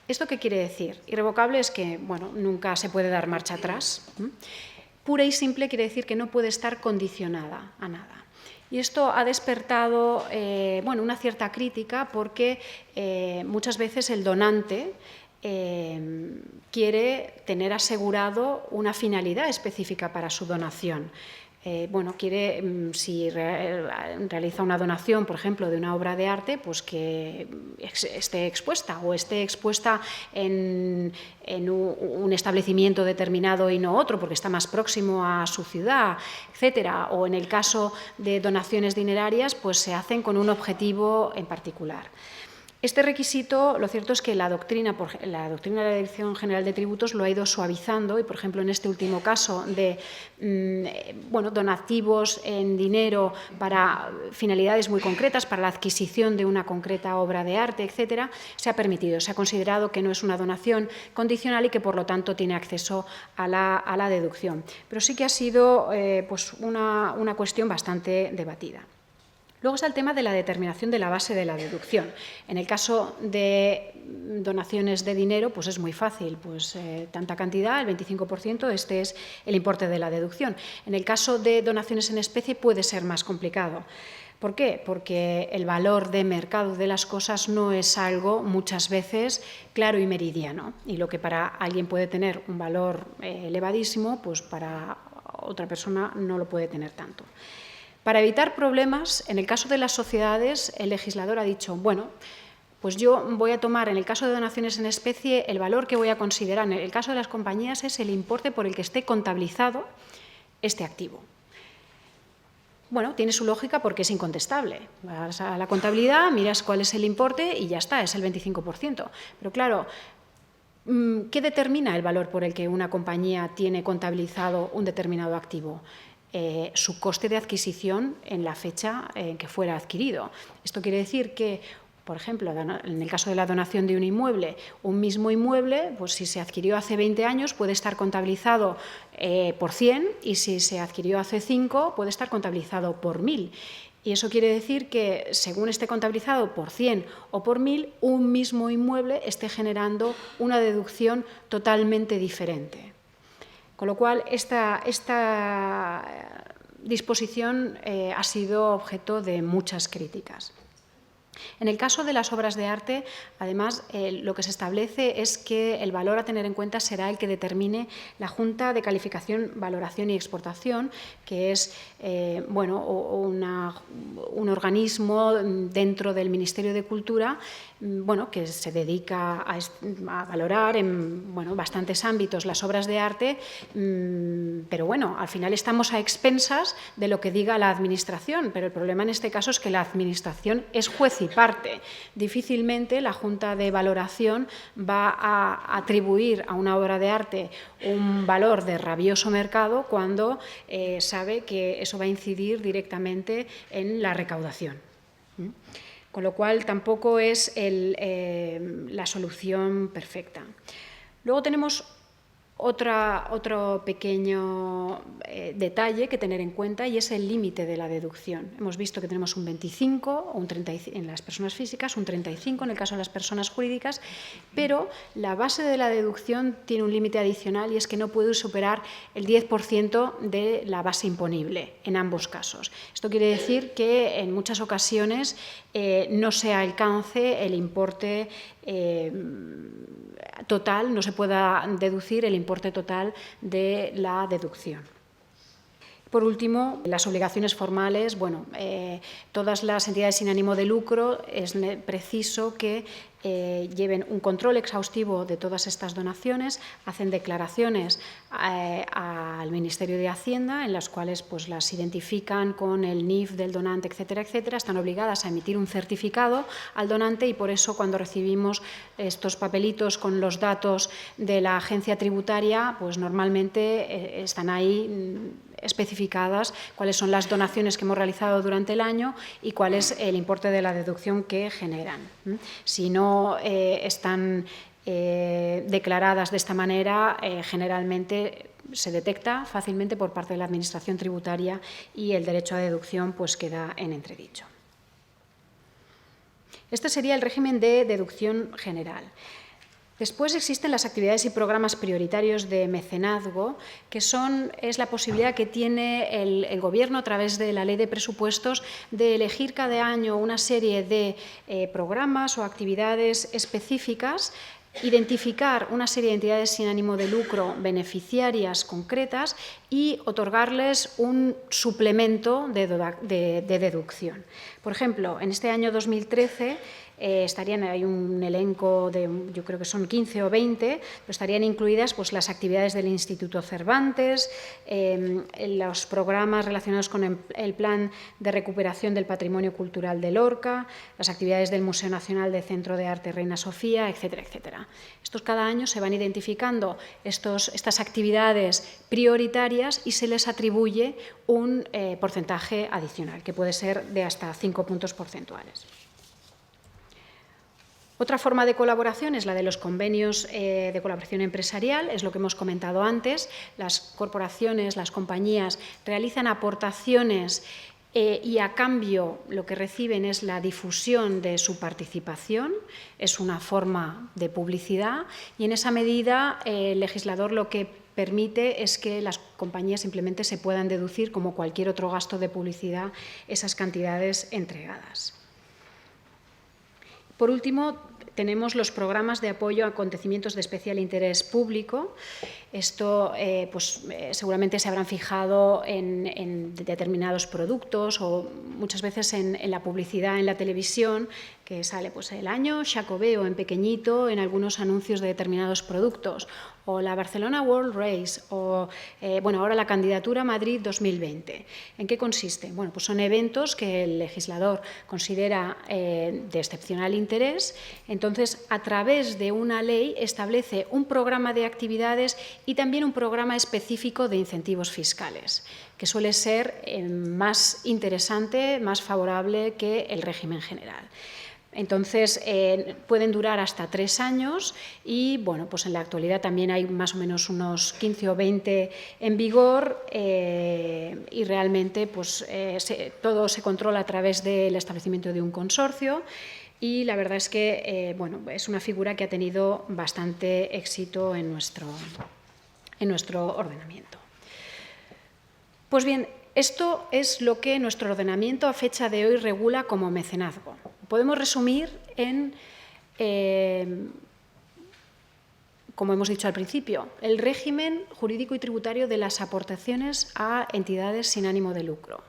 A: ¿Esto qué quiere decir? Irrevocable es que nunca se puede dar marcha atrás. Pura y simple quiere decir que no puede estar condicionada a nada. Y esto ha despertado una cierta crítica porque muchas veces el donante quiere tener asegurado una finalidad específica para su donación. Si realiza una donación, por ejemplo, de una obra de arte, pues que esté expuesta o esté expuesta en un establecimiento determinado y no otro, porque está más próximo a su ciudad, etcétera. O en el caso de donaciones dinerarias, pues se hacen con un objetivo en particular. Este requisito, lo cierto es que la doctrina de la Dirección General de Tributos lo ha ido suavizando y, por ejemplo, en este último caso de donativos en dinero para finalidades muy concretas, para la adquisición de una concreta obra de arte, etcétera, se ha permitido, se ha considerado que no es una donación condicional y que, por lo tanto, tiene acceso a la deducción. Pero sí que ha sido una cuestión bastante debatida. Luego está el tema de la determinación de la base de la deducción. En el caso de donaciones de dinero, pues es muy fácil, tanta cantidad, el 25%, este es el importe de la deducción. En el caso de donaciones en especie puede ser más complicado. ¿Por qué? Porque el valor de mercado de las cosas no es algo muchas veces claro y meridiano. Y lo que para alguien puede tener un valor elevadísimo, pues para otra persona no lo puede tener tanto. Para evitar problemas, en el caso de las sociedades, el legislador ha dicho, pues yo voy a tomar, en el caso de donaciones en especie, el valor que voy a considerar, en el caso de las compañías, es el importe por el que esté contabilizado este activo. Tiene su lógica porque es incontestable. Vas a la contabilidad, miras cuál es el importe y ya está, es el 25%. Pero claro, ¿qué determina el valor por el que una compañía tiene contabilizado un determinado activo? Su coste de adquisición en la fecha en que fuera adquirido. Esto quiere decir que, por ejemplo, en el caso de la donación de un inmueble, un mismo inmueble, pues si se adquirió hace 20 años puede estar contabilizado por 100 y si se adquirió hace 5 puede estar contabilizado por 1000. Y eso quiere decir que, según esté contabilizado por 100 o por 1000, un mismo inmueble esté generando una deducción totalmente diferente. Con lo cual, esta disposición ha sido objeto de muchas críticas. En el caso de las obras de arte, además, lo que se establece es que el valor a tener en cuenta será el que determine la Junta de Calificación, Valoración y Exportación, que es un organismo dentro del Ministerio de Cultura que se dedica a valorar en bastantes ámbitos las obras de arte, pero al final estamos a expensas de lo que diga la Administración, pero el problema en este caso es que la Administración es juez y parte. Difícilmente la Junta de Valoración va a atribuir a una obra de arte un valor de rabioso mercado cuando sabe que eso va a incidir directamente en la recaudación. Con lo cual tampoco es la solución perfecta. Luego tenemos otro pequeño detalle que tener en cuenta y es el límite de la deducción. Hemos visto que tenemos un 25 o un 35 en las personas físicas, un 35 en el caso de las personas jurídicas, pero la base de la deducción tiene un límite adicional y es que no puede superar el 10% de la base imponible en ambos casos. Esto quiere decir que en muchas ocasiones no se alcance el importe total, no se pueda deducir el importe total de la deducción. Por último, las obligaciones formales. Todas las entidades sin ánimo de lucro es preciso que lleven un control exhaustivo de todas estas donaciones, hacen declaraciones al Ministerio de Hacienda en las cuales pues, las identifican con el NIF del donante, etcétera, etcétera. Están obligadas a emitir un certificado al donante y por eso cuando recibimos estos papelitos con los datos de la agencia tributaria, pues normalmente están ahí especificadas cuáles son las donaciones que hemos realizado durante el año y cuál es el importe de la deducción que generan. Si no están declaradas de esta manera, generalmente se detecta fácilmente por parte de la Administración tributaria y el derecho a deducción pues, queda en entredicho. Este sería el régimen de deducción general. Después existen las actividades y programas prioritarios de mecenazgo, que es la posibilidad que tiene el Gobierno a través de la Ley de Presupuestos de elegir cada año una serie de programas o actividades específicas, identificar una serie de entidades sin ánimo de lucro beneficiarias concretas y otorgarles un suplemento de deducción. Por ejemplo, en este año 2013 hay un elenco de, yo creo que son 15 o 20, pero estarían incluidas pues, las actividades del Instituto Cervantes, los programas relacionados con el Plan de Recuperación del Patrimonio Cultural de Lorca, las actividades del Museo Nacional de Centro de Arte Reina Sofía, etcétera, etcétera. Estos cada año se van identificando estas actividades prioritarias y se les atribuye un porcentaje adicional, que puede ser de hasta 5 puntos porcentuales. Otra forma de colaboración es la de los convenios de colaboración empresarial, es lo que hemos comentado antes. Las corporaciones, las compañías realizan aportaciones y a cambio lo que reciben es la difusión de su participación, es una forma de publicidad y en esa medida el legislador lo que permite es que las compañías simplemente se puedan deducir como cualquier otro gasto de publicidad esas cantidades entregadas. Por último, tenemos los programas de apoyo a acontecimientos de especial interés público. Esto seguramente se habrán fijado en determinados productos o muchas veces en la publicidad en la televisión, que sale pues, el año Xacobeo en pequeñito en algunos anuncios de determinados productos, o la Barcelona World Race, o ahora la candidatura a Madrid 2020. ¿En qué consiste? Bueno, pues son eventos que el legislador considera de excepcional interés, entonces a través de una ley establece un programa de actividades y también un programa específico de incentivos fiscales, que suele ser más interesante, más favorable que el régimen general. Entonces, pueden durar hasta 3 años y, pues en la actualidad también hay más o menos unos 15 o 20 en vigor y realmente pues, todo se controla a través del establecimiento de un consorcio y la verdad es que es una figura que ha tenido bastante éxito en nuestro ordenamiento. Pues bien, esto es lo que nuestro ordenamiento a fecha de hoy regula como mecenazgo. Podemos resumir en, como hemos dicho al principio, el régimen jurídico y tributario de las aportaciones a entidades sin ánimo de lucro.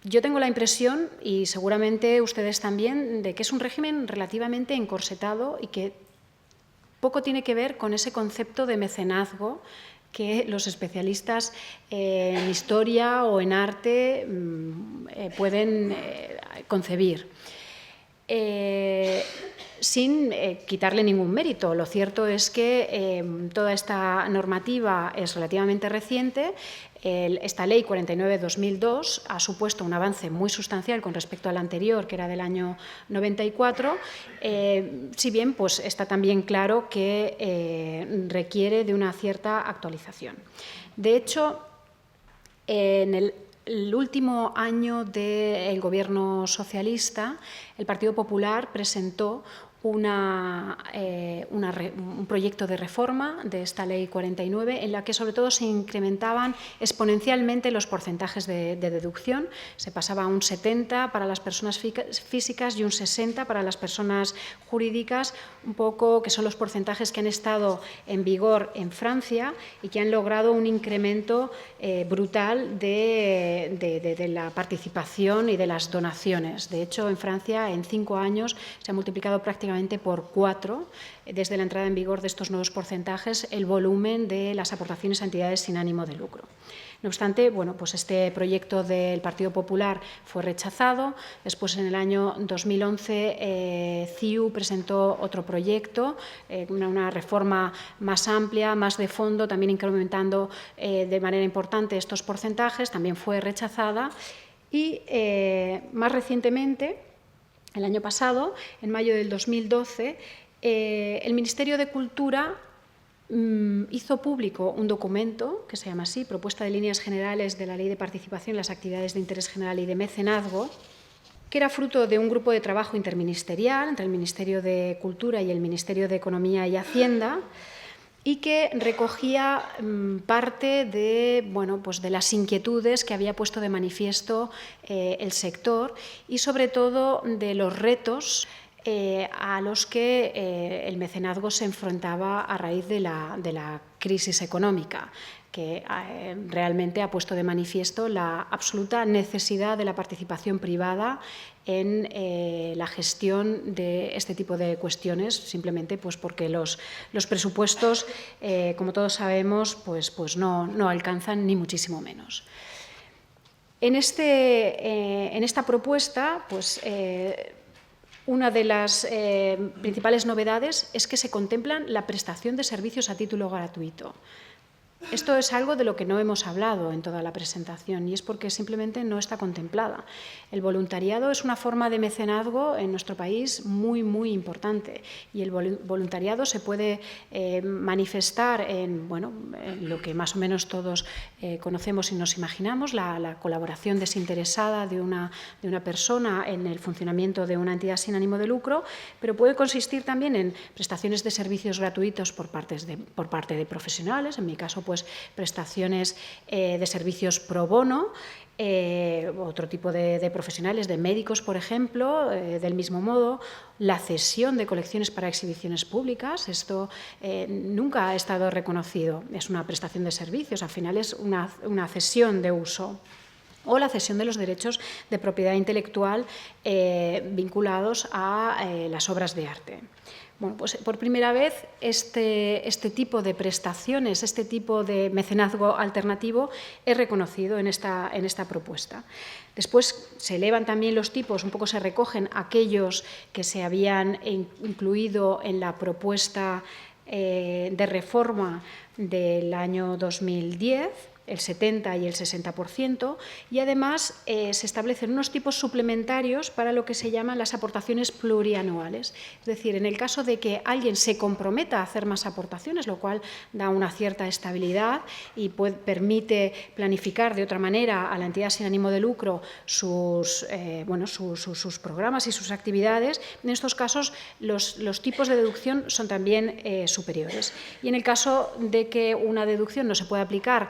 A: Yo tengo la impresión, y seguramente ustedes también, de que es un régimen relativamente encorsetado y que poco tiene que ver con ese concepto de mecenazgo que los especialistas en historia o en arte pueden concebir. Sin quitarle ningún mérito. Lo cierto es que toda esta normativa es relativamente reciente. Esta Ley 49/2002 ha supuesto un avance muy sustancial con respecto a la anterior, que era del año 94, si bien pues, está también claro que requiere de una cierta actualización. De hecho, en el último año del Gobierno socialista, el Partido Popular presentó un proyecto de reforma de esta Ley 49 en la que sobre todo se incrementaban exponencialmente los porcentajes de deducción. Se pasaba a un 70 para las personas físicas y un 60 para las personas jurídicas, un poco que son los porcentajes que han estado en vigor en Francia y que han logrado un incremento brutal de la participación y de las donaciones. De hecho, en Francia en 5 años se ha multiplicado prácticamente por 4, desde la entrada en vigor de estos nuevos porcentajes, el volumen de las aportaciones a entidades sin ánimo de lucro. No obstante, bueno, pues este proyecto del Partido Popular fue rechazado. Después, en el año 2011, CiU presentó otro proyecto, una reforma más amplia, más de fondo, también incrementando de manera importante estos porcentajes, también fue rechazada. Y más recientemente, el año pasado, en mayo del 2012, el Ministerio de Cultura hizo público un documento que se llama así, Propuesta de Líneas Generales de la Ley de Participación en las Actividades de Interés General y de Mecenazgo, que era fruto de un grupo de trabajo interministerial entre el Ministerio de Cultura y el Ministerio de Economía y Hacienda, y que recogía parte de, bueno, pues de las inquietudes que había puesto de manifiesto el sector y, sobre todo, de los retos a los que el mecenazgo se enfrentaba a raíz de la crisis económica, que realmente ha puesto de manifiesto la absoluta necesidad de la participación privada en la gestión de este tipo de cuestiones, simplemente pues porque los presupuestos, como todos sabemos, pues no alcanzan ni muchísimo menos. En esta propuesta, pues una de las principales novedades es que se contemplan la prestación de servicios a título gratuito. Esto es algo de lo que no hemos hablado en toda la presentación y es porque simplemente no está contemplada. El voluntariado es una forma de mecenazgo en nuestro país muy, muy importante y el voluntariado se puede manifestar en lo que más o menos todos conocemos y nos imaginamos, la colaboración desinteresada de una persona en el funcionamiento de una entidad sin ánimo de lucro, pero puede consistir también en prestaciones de servicios gratuitos por parte de profesionales, en mi caso pues prestaciones de servicios pro bono, otro tipo de profesionales, de médicos, por ejemplo, del mismo modo, la cesión de colecciones para exhibiciones públicas, esto nunca ha estado reconocido, es una prestación de servicios, al final es una cesión de uso, o la cesión de los derechos de propiedad intelectual vinculados a las obras de arte. Bueno, pues por primera vez este tipo de prestaciones, este tipo de mecenazgo alternativo es reconocido en esta propuesta. Después se elevan también los tipos, un poco se recogen aquellos que se habían incluido en la propuesta de reforma del año 2010, el 70 y el 60%, y además se establecen unos tipos suplementarios para lo que se llaman las aportaciones plurianuales. Es decir, en el caso de que alguien se comprometa a hacer más aportaciones, lo cual da una cierta estabilidad y permite planificar de otra manera a la entidad sin ánimo de lucro sus programas y sus actividades, en estos casos los tipos de deducción son también superiores. Y en el caso de que una deducción no se pueda aplicar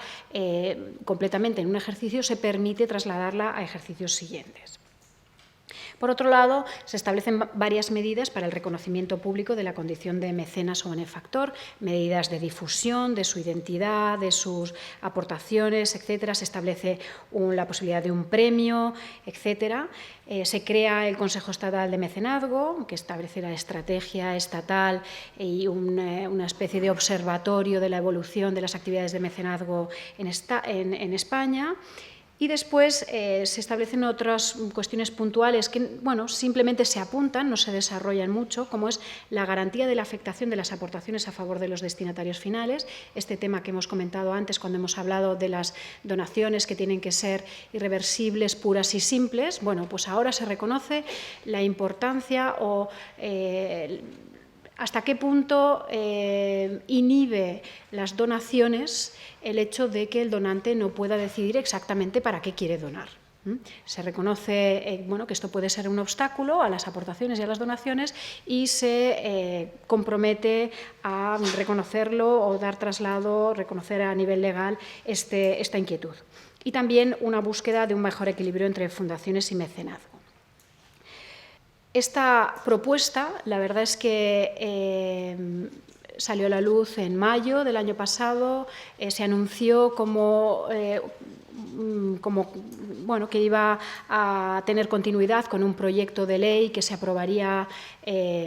A: completamente en un ejercicio, se permite trasladarla a ejercicios siguientes. Por otro lado, se establecen varias medidas para el reconocimiento público de la condición de mecenas o benefactor, medidas de difusión de su identidad, de sus aportaciones, etcétera. Se establece la posibilidad de un premio, etcétera. Se crea el Consejo Estatal de Mecenazgo, que establece la estrategia estatal y una especie de observatorio de la evolución de las actividades de mecenazgo en España. Y después se establecen otras cuestiones puntuales que simplemente se apuntan, no se desarrollan mucho, como es la garantía de la afectación de las aportaciones a favor de los destinatarios finales, este tema que hemos comentado antes cuando hemos hablado de las donaciones que tienen que ser irreversibles, puras y simples. Bueno, pues ahora se reconoce la importancia o hasta qué punto inhibe las donaciones el hecho de que el donante no pueda decidir exactamente para qué quiere donar. Se reconoce bueno, que esto puede ser un obstáculo a las aportaciones y a las donaciones y se compromete a reconocerlo o dar traslado, reconocer a nivel legal esta inquietud. Y también una búsqueda de un mejor equilibrio entre fundaciones y mecenazgo. Esta propuesta, la verdad es que salió a la luz en mayo del año pasado, se anunció como bueno, que iba a tener continuidad con un proyecto de ley que se aprobaría,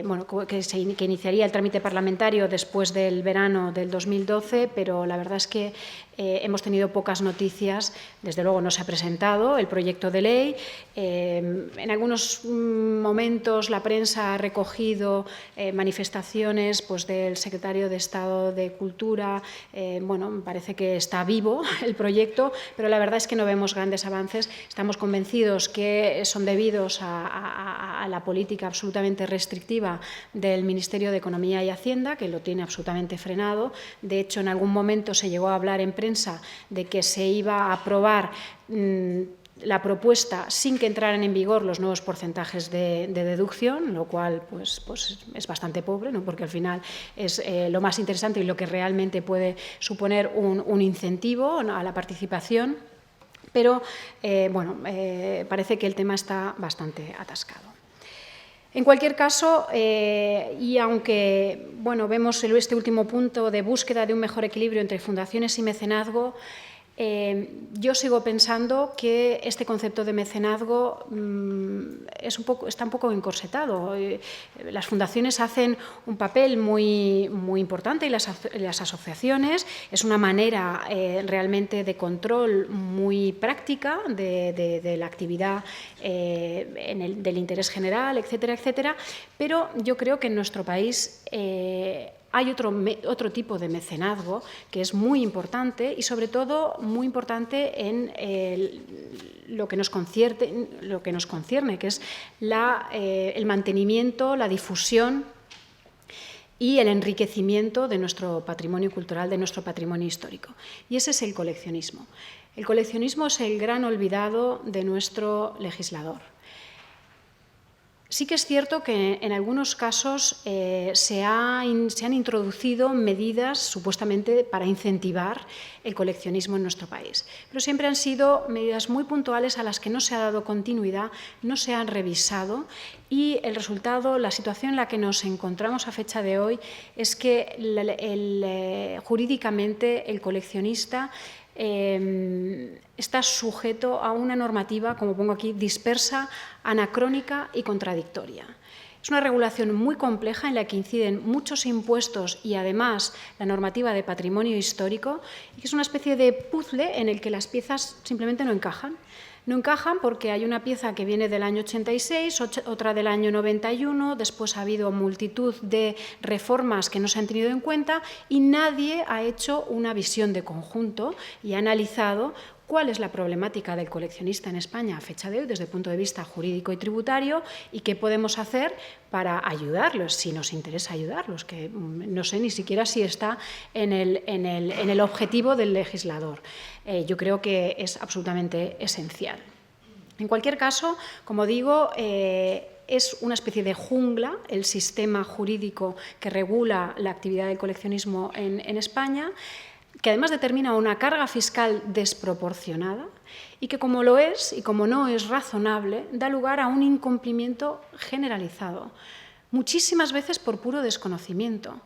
A: bueno, que iniciaría el trámite parlamentario después del verano del 2012, pero la verdad es que hemos tenido pocas noticias. Desde luego no se ha presentado el proyecto de ley. En algunos momentos la prensa ha recogido manifestaciones pues, del secretario de Estado de Cultura. Bueno, me parece que está vivo el proyecto, pero la verdad es que no vemos grandes avances. Estamos convencidos que son debidos a la política absolutamente restrictiva del Ministerio de Economía y Hacienda, que lo tiene absolutamente frenado. De hecho, en algún momento se llegó a hablar en prensa de que se iba a aprobar la propuesta sin que entraran en vigor los nuevos porcentajes de deducción, lo cual pues es bastante pobre, ¿no? Porque al final es lo más interesante y lo que realmente puede suponer un incentivo a la participación, pero bueno, parece que el tema está bastante atascado. En cualquier caso, y aunque bueno, vemos este último punto de búsqueda de un mejor equilibrio entre fundaciones y mecenazgo, yo sigo pensando que este concepto de mecenazgo está un poco encorsetado. Las fundaciones hacen un papel muy importante y las asociaciones es una manera realmente de control muy práctica de la actividad del interés general, etcétera, etcétera, pero yo creo que en nuestro país hay otro tipo de mecenazgo que es muy importante y, sobre todo, muy importante en lo que nos concierne, que es el mantenimiento, la difusión y el enriquecimiento de nuestro patrimonio cultural, de nuestro patrimonio histórico. Y ese es el coleccionismo. El coleccionismo es el gran olvidado de nuestro legislador. Sí que es cierto que en algunos casos se han introducido medidas supuestamente para incentivar el coleccionismo en nuestro país, pero siempre han sido medidas muy puntuales a las que no se ha dado continuidad, no se han revisado y el resultado, la situación en la que nos encontramos a fecha de hoy es que jurídicamente el coleccionista está sujeto a una normativa, como pongo aquí, dispersa, anacrónica y contradictoria. Es una regulación muy compleja en la que inciden muchos impuestos y, además, la normativa de patrimonio histórico, y que es una especie de puzzle en el que las piezas simplemente no encajan. No encajan porque hay una pieza que viene del año 86, otra del año 91, después ha habido multitud de reformas que no se han tenido en cuenta y nadie ha hecho una visión de conjunto y ha analizado cuál es la problemática del coleccionista en España a fecha de hoy desde el punto de vista jurídico y tributario y qué podemos hacer para ayudarlos, si nos interesa ayudarlos, que no sé ni siquiera si está en el objetivo del legislador. Yo creo que es absolutamente esencial. En cualquier caso, como digo, es una especie de jungla el sistema jurídico que regula la actividad del coleccionismo en España, que además determina una carga fiscal desproporcionada y que, como lo es y como no es razonable, da lugar a un incumplimiento generalizado, muchísimas veces por puro desconocimiento.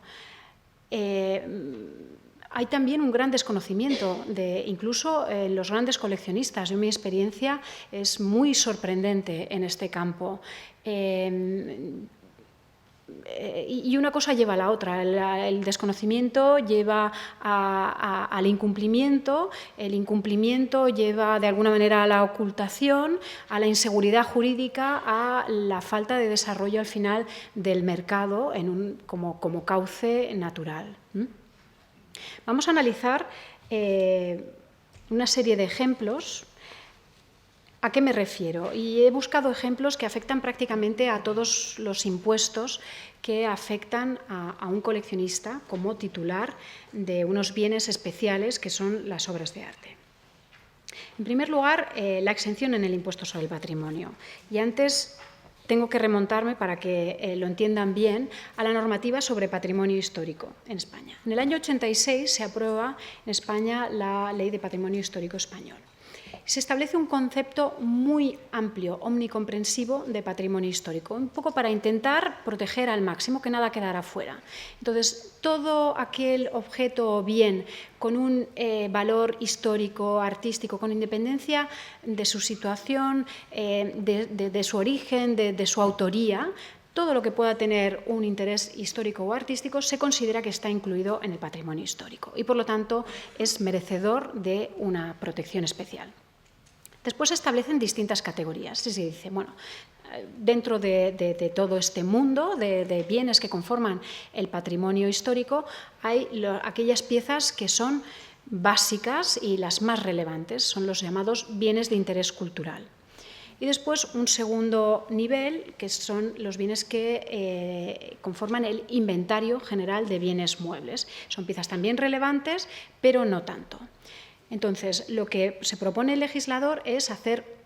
A: Hay también un gran desconocimiento, incluso los grandes coleccionistas. Mi experiencia es muy sorprendente en este campo. Y una cosa lleva a la otra. El desconocimiento lleva al incumplimiento, el incumplimiento lleva de alguna manera a la ocultación, a la inseguridad jurídica, a la falta de desarrollo al final del mercado como cauce natural. Vamos a analizar una serie de ejemplos. ¿A qué me refiero? Y he buscado ejemplos que afectan prácticamente a todos los impuestos que afectan a un coleccionista como titular de unos bienes especiales que son las obras de arte. En primer lugar, la exención en el impuesto sobre el patrimonio. Y antes tengo que remontarme, para que lo entiendan bien, a la normativa sobre patrimonio histórico en España. En el año 86 se aprueba en España la Ley de Patrimonio Histórico Español. Se establece un concepto muy amplio, omnicomprensivo de patrimonio histórico, un poco para intentar proteger al máximo, que nada quedara fuera. Entonces, todo aquel objeto o bien con un valor histórico, artístico, con independencia de su situación, de su origen, de su autoría, todo lo que pueda tener un interés histórico o artístico se considera que está incluido en el patrimonio histórico y, por lo tanto, es merecedor de una protección especial. Después se establecen distintas categorías. Se dice, bueno, dentro de todo este mundo de bienes que conforman el patrimonio histórico, hay aquellas piezas que son básicas y las más relevantes, son los llamados bienes de interés cultural. Y después un segundo nivel, que son los bienes que conforman el inventario general de bienes muebles. Son piezas también relevantes, pero no tanto. Entonces, lo que se propone el legislador es hacer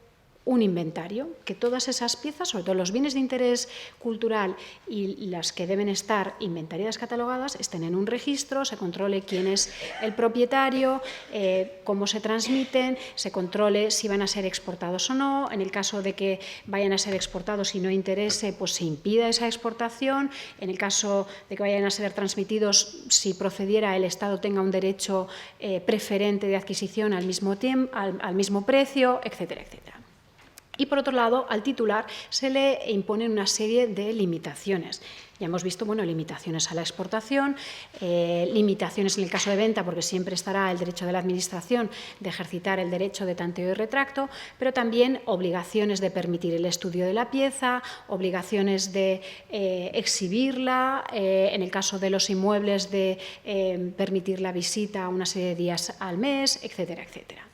A: un inventario, que todas esas piezas, sobre todo los bienes de interés cultural y las que deben estar inventariadas, catalogadas, estén en un registro, se controle quién es el propietario, cómo se transmiten, se controle si van a ser exportados o no. En el caso de que vayan a ser exportados y no interese, pues se impida esa exportación. En el caso de que vayan a ser transmitidos, si procediera, el Estado tenga un derecho preferente de adquisición al mismo precio, etcétera, etcétera. Y, por otro lado, al titular se le imponen una serie de limitaciones. Ya hemos visto, bueno, limitaciones a la exportación, limitaciones en el caso de venta, porque siempre estará el derecho de la Administración de ejercitar el derecho de tanteo y retracto, pero también obligaciones de permitir el estudio de la pieza, obligaciones de exhibirla, en el caso de los inmuebles de permitir la visita una serie de días al mes, etcétera, etcétera.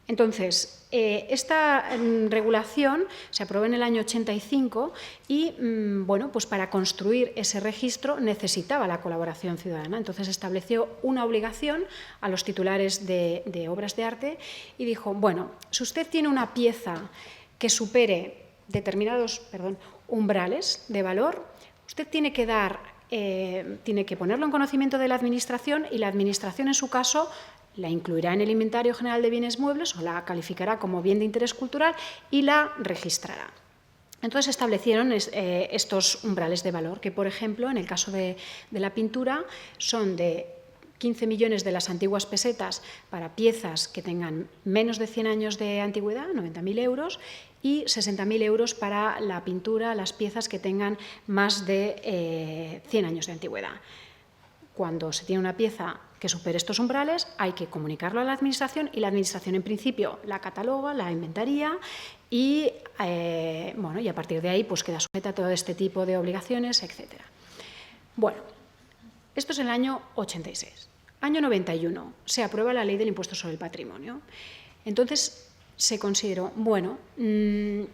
A: Entonces, esta regulación se aprobó en el año 85 y, bueno, pues para construir ese registro necesitaba la colaboración ciudadana. Entonces estableció una obligación a los titulares de obras de arte y dijo, bueno, si usted tiene una pieza que supere determinados umbrales de valor, usted tiene que ponerlo en conocimiento de la Administración y la Administración, en su caso, la incluirá en el Inventario General de Bienes Muebles o la calificará como bien de interés cultural y la registrará. Entonces establecieron estos umbrales de valor, que, por ejemplo, en el caso de la pintura, son de 15 millones de las antiguas pesetas para piezas que tengan menos de 100 años de antigüedad, 90.000 euros, y 60.000 euros para la pintura, las piezas que tengan más de 100 años de antigüedad. Cuando se tiene una pieza que supere estos umbrales, hay que comunicarlo a la Administración y la Administración, en principio, la cataloga, la inventaría y, bueno, y a partir de ahí pues, queda sujeta a todo este tipo de obligaciones, etc. Bueno, esto es el año 86. Año 91 se aprueba la Ley del Impuesto sobre el Patrimonio. Entonces, se consideró, bueno,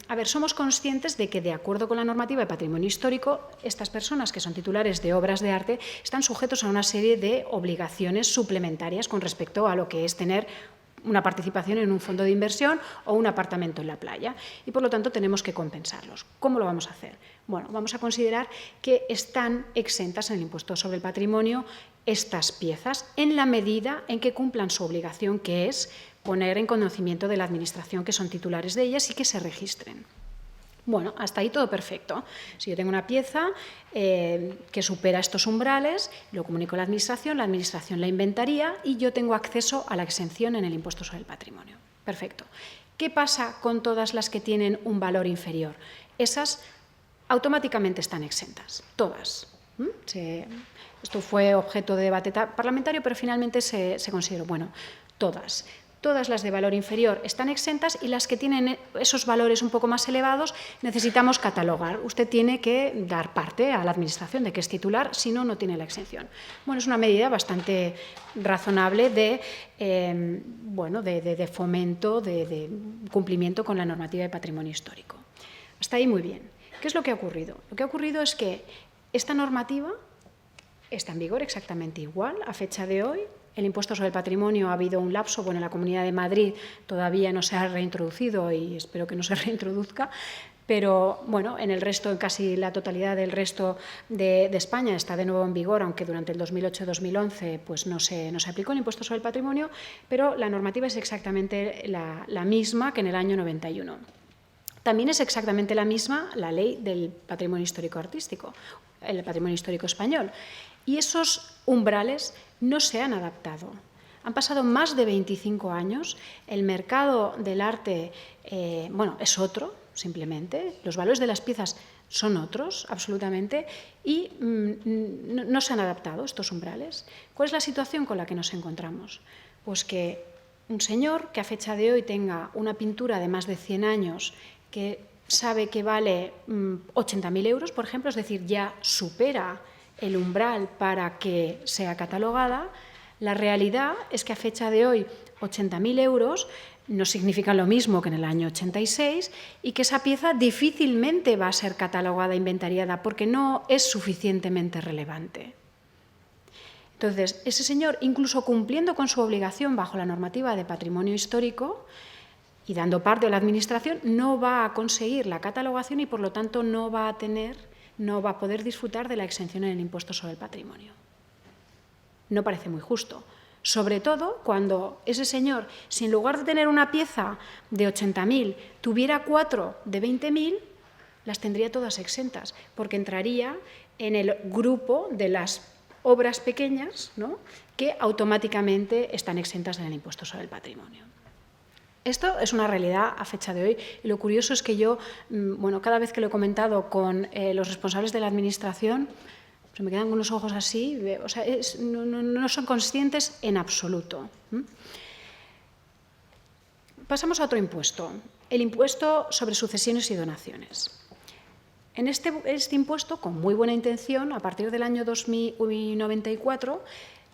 A: a ver, somos conscientes de que, de acuerdo con la normativa de patrimonio histórico, estas personas que son titulares de obras de arte están sujetos a una serie de obligaciones suplementarias con respecto a lo que es tener una participación en un fondo de inversión o un apartamento en la playa y, por lo tanto, tenemos que compensarlos. ¿Cómo lo vamos a hacer? Bueno, vamos a considerar que están exentas en el impuesto sobre el patrimonio estas piezas en la medida en que cumplan su obligación, que es poner en conocimiento de la Administración que son titulares de ellas y que se registren. Bueno, hasta ahí todo perfecto. Si yo tengo una pieza que supera estos umbrales, lo comunico a la Administración la inventaría y yo tengo acceso a la exención en el impuesto sobre el patrimonio. Perfecto. ¿Qué pasa con todas las que tienen un valor inferior? Esas automáticamente están exentas, todas. Esto fue objeto de debate parlamentario, pero finalmente se consideró, bueno, todas. Todas las de valor inferior están exentas y las que tienen esos valores un poco más elevados necesitamos catalogar. Usted tiene que dar parte a la Administración de que es titular, si no, no tiene la exención. Bueno, es una medida bastante razonable de fomento, de cumplimiento con la normativa de patrimonio histórico. Hasta ahí muy bien. ¿Qué es lo que ha ocurrido? Lo que ha ocurrido es que esta normativa está en vigor exactamente igual a fecha de hoy el impuesto sobre el patrimonio ha habido un lapso. Bueno, en la Comunidad de Madrid todavía no se ha reintroducido y espero que no se reintroduzca, pero bueno, en el resto, en casi la totalidad del resto de España está de nuevo en vigor, aunque durante el 2008-2011 pues no se aplicó el impuesto sobre el patrimonio, pero la normativa es exactamente la misma que en el año 91. También es exactamente la misma la ley del patrimonio histórico-artístico, el patrimonio histórico español. Y esos umbrales no se han adaptado. Han pasado más de 25 años, el mercado del arte es otro, simplemente, los valores de las piezas son otros, absolutamente, y no se han adaptado estos umbrales. ¿Cuál es la situación con la que nos encontramos? Pues que un señor que a fecha de hoy tenga una pintura de más de 100 años que sabe que vale 80.000 euros, por ejemplo, es decir, ya supera el umbral para que sea catalogada, la realidad es que a fecha de hoy 80.000 euros no significa lo mismo que en el año 86 y que esa pieza difícilmente va a ser catalogada, inventariada, porque no es suficientemente relevante. Entonces, ese señor, incluso cumpliendo con su obligación bajo la normativa de patrimonio histórico y dando parte a la Administración, no va a conseguir la catalogación y, por lo tanto, no va a poder disfrutar de la exención en el impuesto sobre el patrimonio. No parece muy justo. Sobre todo cuando ese señor, si en lugar de tener una pieza de 80.000, tuviera 4 de 20.000, las tendría todas exentas, porque entraría en el grupo de las obras pequeñas, ¿no?, que automáticamente están exentas en el impuesto sobre el patrimonio. Esto es una realidad a fecha de hoy y lo curioso es que yo, cada vez que lo he comentado con los responsables de la Administración, se me quedan con los ojos así, o sea, no son conscientes en absoluto. Pasamos a otro impuesto, el impuesto sobre sucesiones y donaciones. En este impuesto, con muy buena intención, a partir del año 2094,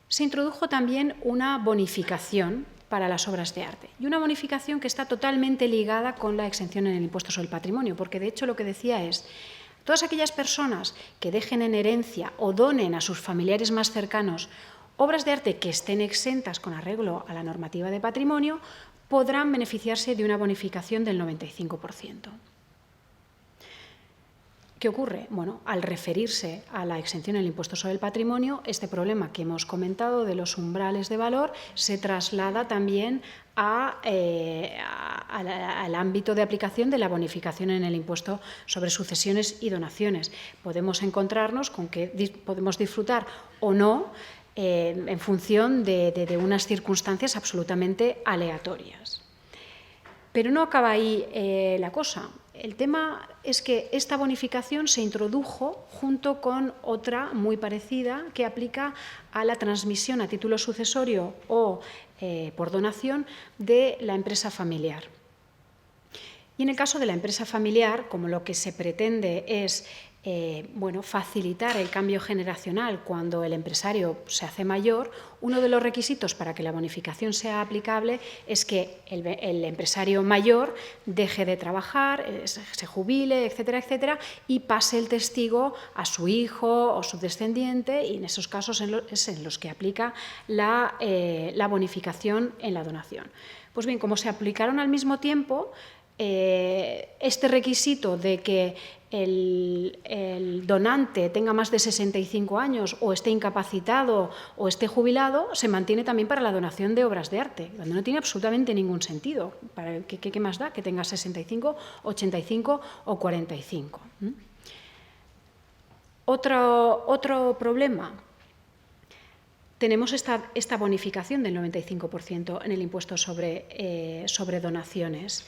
A: se introdujo también una bonificación para las obras de arte, y una bonificación que está totalmente ligada con la exención en el impuesto sobre el patrimonio, porque de hecho lo que decía es: todas aquellas personas que dejen en herencia o donen a sus familiares más cercanos obras de arte que estén exentas con arreglo a la normativa de patrimonio podrán beneficiarse de una bonificación del 95%. ¿Qué ocurre? Bueno, al referirse a la exención en el impuesto sobre el patrimonio, este problema que hemos comentado de los umbrales de valor se traslada también al ámbito de aplicación de la bonificación en el impuesto sobre sucesiones y donaciones. Podemos encontrarnos con que podemos disfrutar o no en función de unas circunstancias absolutamente aleatorias. Pero no acaba ahí la cosa. El tema es que esta bonificación se introdujo junto con otra muy parecida que aplica a la transmisión a título sucesorio o por donación de la empresa familiar. Y en el caso de la empresa familiar, como lo que se pretende es facilitar el cambio generacional cuando el empresario se hace mayor, uno de los requisitos para que la bonificación sea aplicable es que el empresario mayor deje de trabajar, se jubile, etcétera, etcétera, y pase el testigo a su hijo o su descendiente, y en esos casos es en los que aplica la bonificación en la donación. Pues bien, como se aplicaron al mismo tiempo, este requisito de que el donante tenga más de 65 años o esté incapacitado o esté jubilado se mantiene también para la donación de obras de arte, cuando no tiene absolutamente ningún sentido. ¿Qué más da que tenga 65, 85 o 45? Otro problema. Tenemos esta bonificación del 95% en el impuesto sobre donaciones.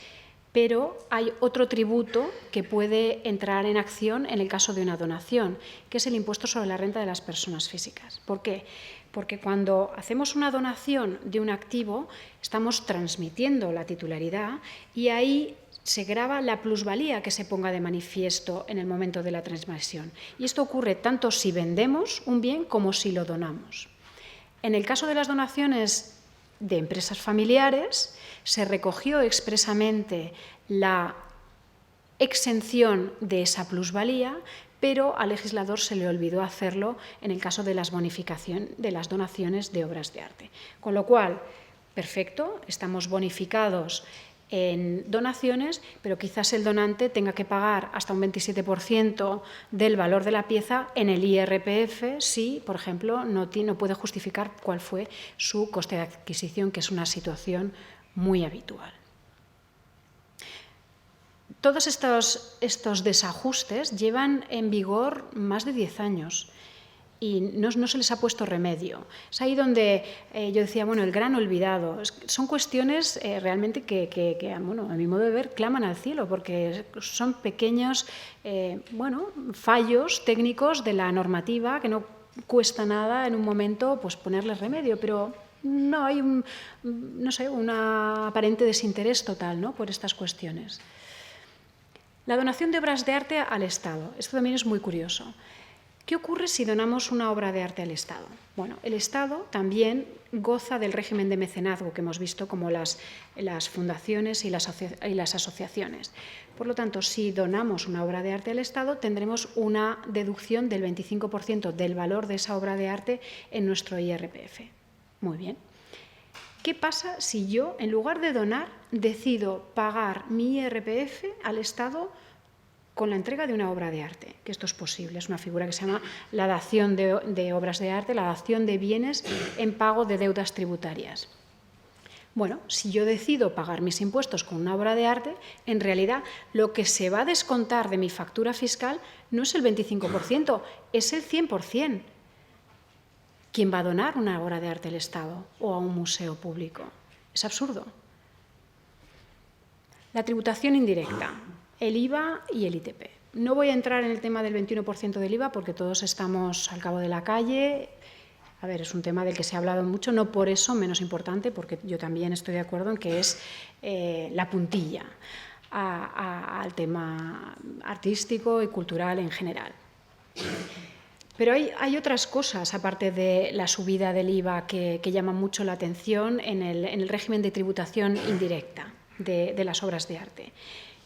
A: Pero hay otro tributo que puede entrar en acción en el caso de una donación, que es el impuesto sobre la renta de las personas físicas. ¿Por qué? Porque cuando hacemos una donación de un activo, estamos transmitiendo la titularidad y ahí se grava la plusvalía que se ponga de manifiesto en el momento de la transmisión. Y esto ocurre tanto si vendemos un bien como si lo donamos. En el caso de las donaciones de empresas familiares, se recogió expresamente la exención de esa plusvalía, pero al legislador se le olvidó hacerlo en el caso de las donaciones de obras de arte. Con lo cual, perfecto, estamos bonificados en donaciones, pero quizás el donante tenga que pagar hasta un 27% del valor de la pieza en el IRPF si, por ejemplo, no puede justificar cuál fue su coste de adquisición, que es una situación muy habitual. Todos estos desajustes llevan en vigor más de 10 años y no se les ha puesto remedio. Es ahí donde yo decía, bueno, el gran olvidado. Son cuestiones realmente que bueno, a mi modo de ver, claman al cielo, porque son pequeños fallos técnicos de la normativa que no cuesta nada en un momento pues, ponerles remedio, pero no hay un aparente desinterés total, ¿no?, por estas cuestiones. La donación de obras de arte al Estado. Esto también es muy curioso. ¿Qué ocurre si donamos una obra de arte al Estado? Bueno, el Estado también goza del régimen de mecenazgo que hemos visto como las fundaciones y las asociaciones. Por lo tanto, si donamos una obra de arte al Estado, tendremos una deducción del 25% del valor de esa obra de arte en nuestro IRPF. Muy bien. ¿Qué pasa si yo, en lugar de donar, decido pagar mi IRPF al Estado con la entrega de una obra de arte? Que esto es posible, es una figura que se llama la dación de obras de arte, la dación de bienes en pago de deudas tributarias. Bueno, si yo decido pagar mis impuestos con una obra de arte, en realidad lo que se va a descontar de mi factura fiscal no es el 25%, es el 100%. ¿Quién va a donar una obra de arte al Estado o a un museo público? Es absurdo. La tributación indirecta, el IVA y el ITP. No voy a entrar en el tema del 21% del IVA porque todos estamos al cabo de la calle. A ver, es un tema del que se ha hablado mucho, no por eso menos importante, porque yo también estoy de acuerdo en que es la puntilla al tema artístico y cultural en general. Pero hay otras cosas, aparte de la subida del IVA, que llaman mucho la atención en el régimen de tributación indirecta de las obras de arte.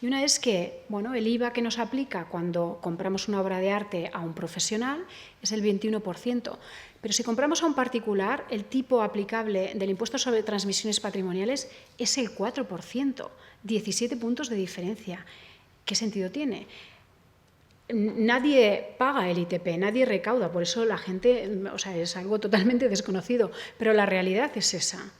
A: Y una es que, bueno, el IVA que nos aplica cuando compramos una obra de arte a un profesional es el 21%, pero si compramos a un particular, el tipo aplicable del impuesto sobre transmisiones patrimoniales es el 4%, 17 puntos de diferencia. ¿Qué sentido tiene? Nadie paga el ITP, nadie recauda, por eso la gente, o sea, es algo totalmente desconocido, pero la realidad es esa.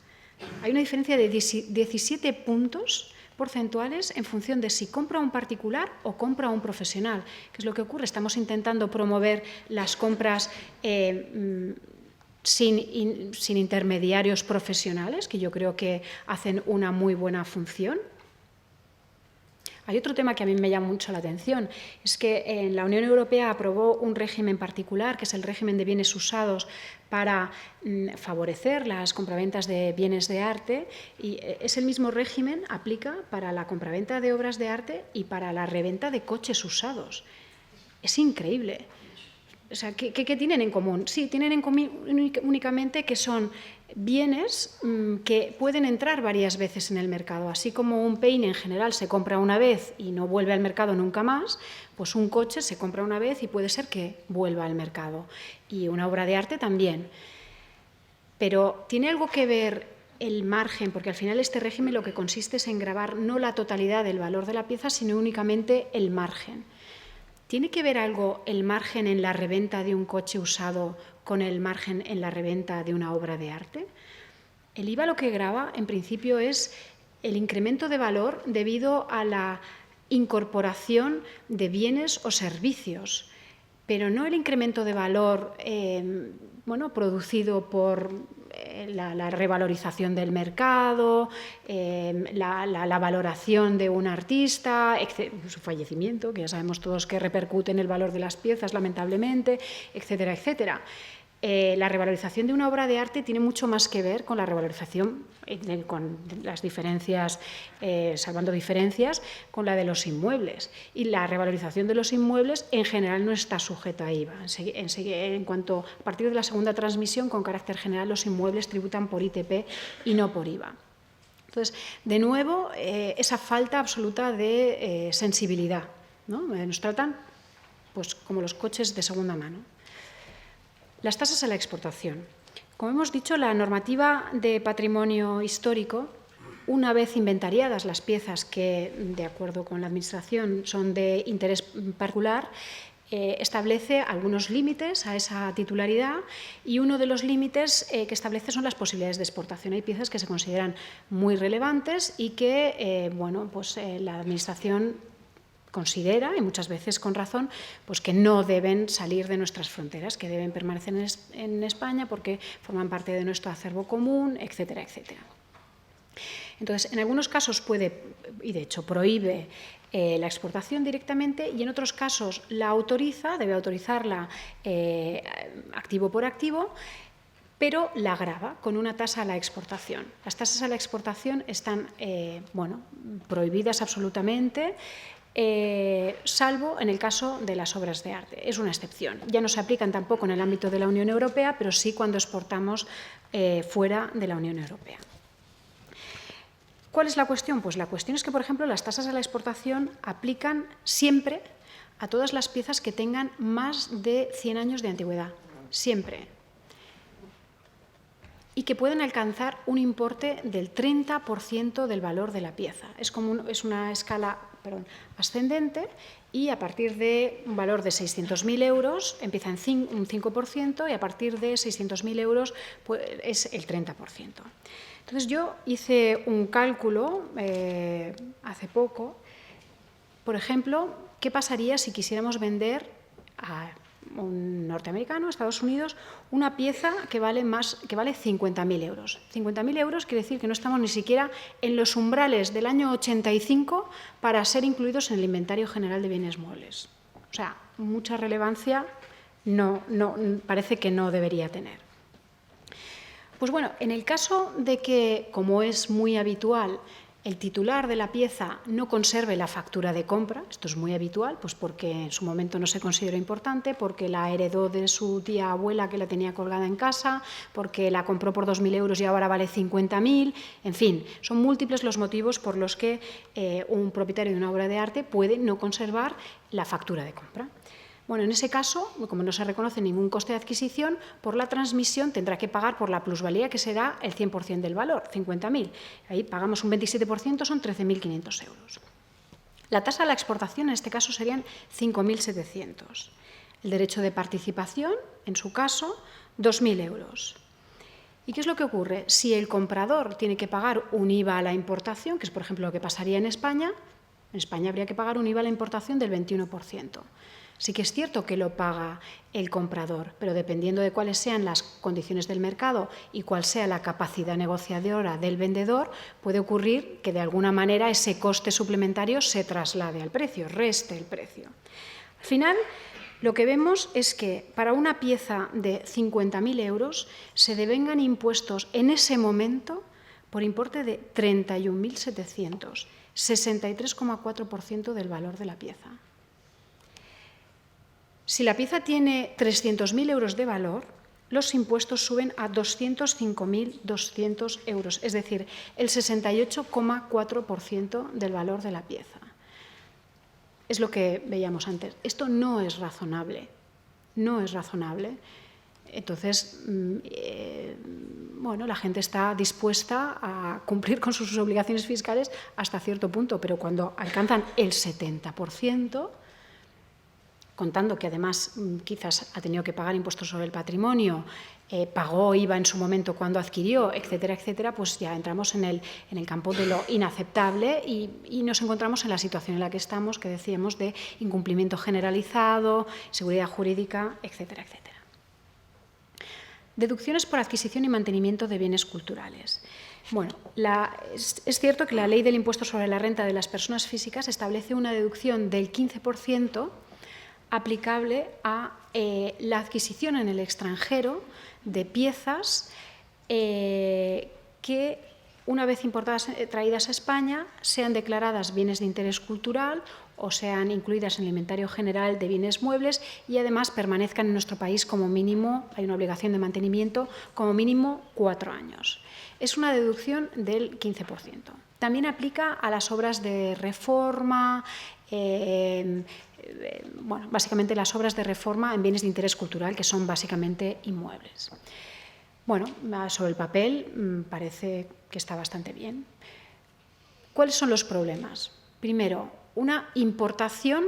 A: Hay una diferencia de 17 puntos porcentuales en función de si compra a un particular o compra a un profesional. ¿Qué es lo que ocurre? Estamos intentando promover las compras sin intermediarios profesionales, que yo creo que hacen una muy buena función. Hay otro tema que a mí me llama mucho la atención, es que en la Unión Europea aprobó un régimen particular, que es el régimen de bienes usados, para favorecer las compraventas de bienes de arte, y ese mismo régimen aplica para la compraventa de obras de arte y para la reventa de coches usados. Es increíble. O sea, ¿qué tienen en común? Sí, tienen en común únicamente que son bienes que pueden entrar varias veces en el mercado. Así como un peine en general se compra una vez y no vuelve al mercado nunca más, pues un coche se compra una vez y puede ser que vuelva al mercado. Y una obra de arte también. Pero ¿tiene algo que ver el margen? Porque al final este régimen lo que consiste es en gravar no la totalidad del valor de la pieza, sino únicamente el margen. ¿Tiene que ver algo el margen en la reventa de un coche usado con el margen en la reventa de una obra de arte? El IVA lo que grava, en principio, es el incremento de valor debido a la incorporación de bienes o servicios, pero no el incremento de valor producido por la revalorización del mercado, la valoración de un artista, su fallecimiento, que ya sabemos todos que repercute en el valor de las piezas, lamentablemente, etcétera, etcétera. La revalorización de una obra de arte tiene mucho más que ver con la revalorización, con las diferencias, salvando diferencias, con la de los inmuebles. Y la revalorización de los inmuebles en general no está sujeta a IVA. A partir de la segunda transmisión, con carácter general, los inmuebles tributan por ITP y no por IVA. Entonces, de nuevo, esa falta absoluta de sensibilidad, ¿no? Nos tratan pues como los coches de segunda mano. Las tasas a la exportación. Como hemos dicho, la normativa de patrimonio histórico, una vez inventariadas las piezas que, de acuerdo con la Administración, son de interés particular, establece algunos límites a esa titularidad, y uno de los límites que establece son las posibilidades de exportación. Hay piezas que se consideran muy relevantes y que la Administración considera, y muchas veces con razón, pues que no deben salir de nuestras fronteras, que deben permanecer en España porque forman parte de nuestro acervo común, etcétera, etcétera. Entonces, en algunos casos puede, y de hecho prohíbe, la exportación directamente, y en otros casos la autoriza, debe autorizarla activo por activo, pero la grava con una tasa a la exportación. Las tasas a la exportación están prohibidas absolutamente, salvo en el caso de las obras de arte. Es una excepción. Ya no se aplican tampoco en el ámbito de la Unión Europea, pero sí cuando exportamos fuera de la Unión Europea. ¿Cuál es la cuestión? Pues la cuestión es que, por ejemplo, las tasas a la exportación aplican siempre a todas las piezas que tengan más de 100 años de antigüedad, siempre, y que pueden alcanzar un importe del 30% del valor de la pieza. Es una escala ascendente, y a partir de un valor de 600.000 euros empieza en un 5%, y a partir de 600.000 euros pues, es el 30%. Entonces, yo hice un cálculo hace poco, por ejemplo, ¿qué pasaría si quisiéramos vender a un norteamericano, a Estados Unidos, una pieza que vale 50.000 euros? 50.000 euros quiere decir que no estamos ni siquiera en los umbrales del año 85 para ser incluidos en el Inventario General de Bienes Muebles. O sea, mucha relevancia parece que no debería tener. Pues bueno, en el caso de que, como es muy habitual, el titular de la pieza no conserve la factura de compra, esto es muy habitual, pues porque en su momento no se consideró importante, porque la heredó de su tía abuela que la tenía colgada en casa, porque la compró por 2.000 euros y ahora vale 50.000, en fin, son múltiples los motivos por los que un propietario de una obra de arte puede no conservar la factura de compra. Bueno, en ese caso, como no se reconoce ningún coste de adquisición, por la transmisión tendrá que pagar por la plusvalía, que será el 100% del valor, 50.000. Ahí pagamos un 27%, son 13.500 euros. La tasa a la exportación, en este caso, serían 5.700. El derecho de participación, en su caso, 2.000 euros. ¿Y qué es lo que ocurre? Si el comprador tiene que pagar un IVA a la importación, que es, por ejemplo, lo que pasaría en España habría que pagar un IVA a la importación del 21%. Sí que es cierto que lo paga el comprador, pero dependiendo de cuáles sean las condiciones del mercado y cuál sea la capacidad negociadora del vendedor, puede ocurrir que de alguna manera ese coste suplementario se traslade al precio, reste el precio. Al final, lo que vemos es que para una pieza de 50.000 euros se devengan impuestos en ese momento por importe de 31.700, 63,4% del valor de la pieza. Si la pieza tiene 300.000 euros de valor, los impuestos suben a 205.200 euros, es decir, el 68,4% del valor de la pieza. Es lo que veíamos antes. Esto no es razonable, no es razonable. Entonces, la gente está dispuesta a cumplir con sus obligaciones fiscales hasta cierto punto, pero cuando alcanzan el 70%, contando que además quizás ha tenido que pagar impuestos sobre el patrimonio, pagó IVA en su momento cuando adquirió, etcétera, etcétera, pues ya entramos en el campo de lo inaceptable y nos encontramos en la situación en la que estamos, que decíamos, de incumplimiento generalizado, seguridad jurídica, etcétera, etcétera. Deducciones por adquisición y mantenimiento de bienes culturales. Bueno, es cierto que la Ley del Impuesto sobre la Renta de las Personas Físicas establece una deducción del 15% aplicable a la adquisición en el extranjero de piezas que, una vez importadas, traídas a España, sean declaradas bienes de interés cultural o sean incluidas en el Inventario General de Bienes Muebles y además permanezcan en nuestro país como mínimo, hay una obligación de mantenimiento, como mínimo 4 años. Es una deducción del 15%. También aplica a las obras de reforma, bueno, básicamente las obras de reforma en bienes de interés cultural, que son básicamente inmuebles. Bueno, sobre el papel parece que está bastante bien. ¿Cuáles son los problemas? Primero, una importación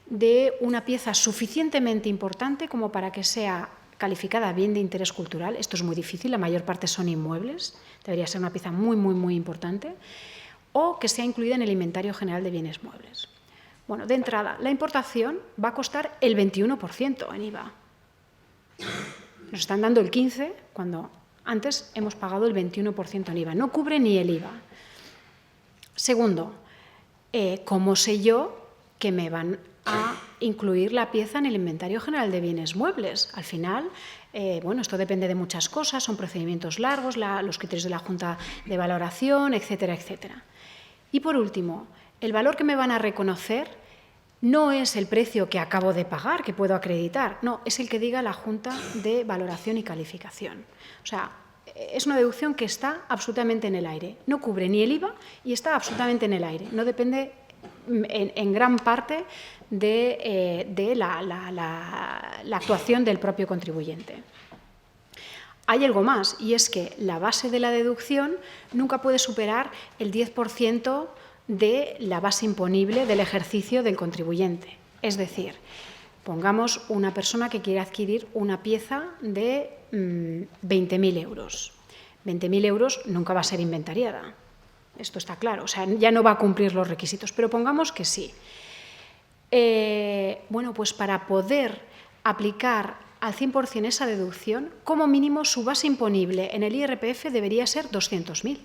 A: de una pieza suficientemente importante como para que sea calificada bien de interés cultural. Esto es muy difícil, la mayor parte son inmuebles, debería ser una pieza muy, muy, muy importante, o que sea incluida en el inventario general de bienes muebles. Bueno, de entrada, la importación va a costar el 21% en IVA. Nos están dando el 15% cuando antes hemos pagado el 21% en IVA. No cubre ni el IVA. Segundo, ¿cómo sé yo que me van a incluir la pieza en el inventario general de bienes muebles? Al final, bueno, esto depende de muchas cosas, son procedimientos largos, los criterios de la Junta de Valoración, etcétera, etcétera. Y por último, el valor que me van a reconocer no es el precio que acabo de pagar, que puedo acreditar, no, es el que diga la Junta de Valoración y Calificación. O sea, es una deducción que está absolutamente en el aire, no cubre ni el IVA y está absolutamente en el aire, no depende en gran parte de la actuación del propio contribuyente. Hay algo más, y es que la base de la deducción nunca puede superar el 10% de la base imponible del ejercicio del contribuyente. Es decir, pongamos una persona que quiere adquirir una pieza de 20.000 euros. 20.000 euros nunca va a ser inventariada. Esto está claro, o sea, ya no va a cumplir los requisitos, pero pongamos que sí. Bueno, pues para poder aplicar al 100% esa deducción, como mínimo su base imponible en el IRPF debería ser 200.000.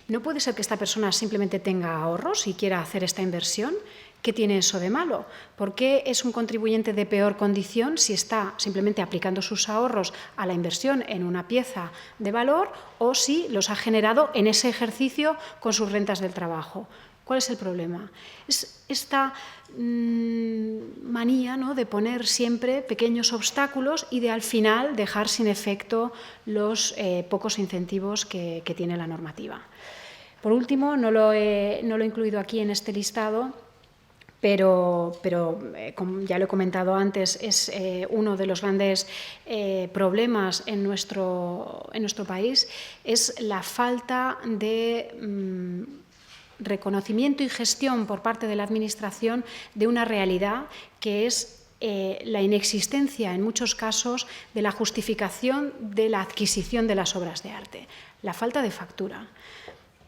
A: No puede ser que esta persona simplemente tenga ahorros y quiera hacer esta inversión. ¿Qué tiene eso de malo? ¿Por qué es un contribuyente de peor condición si está simplemente aplicando sus ahorros a la inversión en una pieza de valor o si los ha generado en ese ejercicio con sus rentas del trabajo? ¿Cuál es el problema? Es esta manía, ¿no?, de poner siempre pequeños obstáculos y de al final dejar sin efecto los pocos incentivos que tiene la normativa. Por último, no lo he incluido aquí en este listado, pero como ya lo he comentado antes, es uno de los grandes problemas en nuestro país, es la falta de reconocimiento y gestión por parte de la Administración de una realidad que es la inexistencia, en muchos casos, de la justificación de la adquisición de las obras de arte, la falta de factura.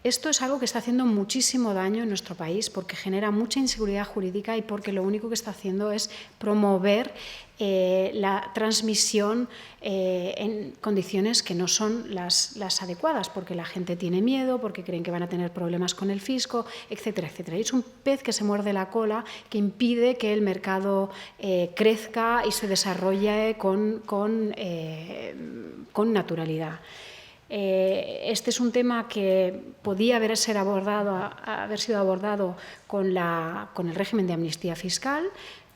A: Esto es algo que está haciendo muchísimo daño en nuestro país porque genera mucha inseguridad jurídica y porque lo único que está haciendo es promover la transmisión en condiciones que no son las adecuadas, porque la gente tiene miedo, porque creen que van a tener problemas con el fisco, etcétera, etcétera. Y es un pez que se muerde la cola, que impide que el mercado crezca y se desarrolle con naturalidad. Este es un tema que podía haber sido abordado con el régimen de amnistía fiscal,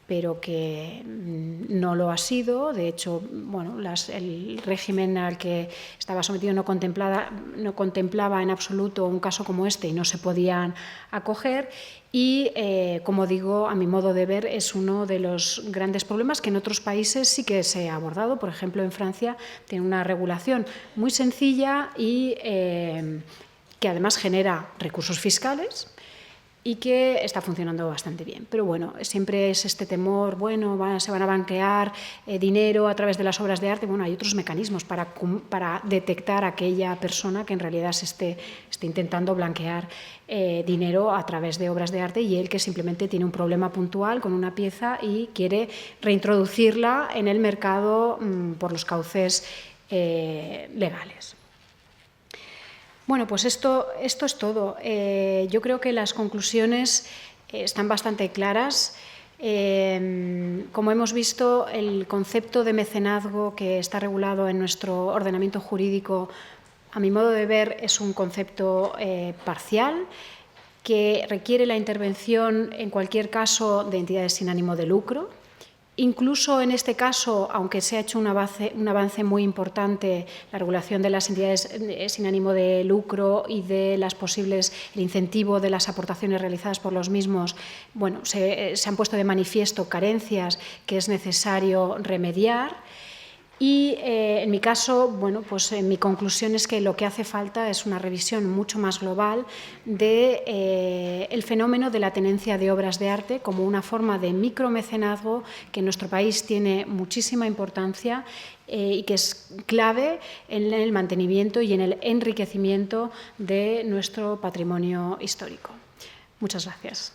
A: pero que no lo ha sido. De hecho, bueno, el régimen al que estaba sometido no contemplaba en absoluto un caso como este y no se podían acoger. Y, como digo, a mi modo de ver, es uno de los grandes problemas que en otros países sí que se ha abordado. Por ejemplo, en Francia tiene una regulación muy sencilla y que además genera recursos fiscales y que está funcionando bastante bien. Pero bueno, siempre es este temor, bueno, se van a blanquear dinero a través de las obras de arte. Bueno, hay otros mecanismos para detectar a aquella persona que en realidad se esté intentando blanquear dinero a través de obras de arte y él que simplemente tiene un problema puntual con una pieza y quiere reintroducirla en el mercado por los cauces legales. Bueno, pues esto es todo. Yo creo que las conclusiones están bastante claras. Como hemos visto, el concepto de mecenazgo que está regulado en nuestro ordenamiento jurídico, a mi modo de ver, es un concepto parcial que requiere la intervención, en cualquier caso, de entidades sin ánimo de lucro Incluso en este caso, aunque se ha hecho un avance muy importante, la regulación de las entidades sin ánimo de lucro y de las posibles, el incentivo de las aportaciones realizadas por los mismos, bueno, se han puesto de manifiesto carencias que es necesario remediar. Y en mi caso, bueno, pues mi conclusión es que lo que hace falta es una revisión mucho más global del fenómeno de la tenencia de obras de arte como una forma de micromecenazgo que en nuestro país tiene muchísima importancia y que es clave en el mantenimiento y en el enriquecimiento de nuestro patrimonio histórico. Muchas gracias.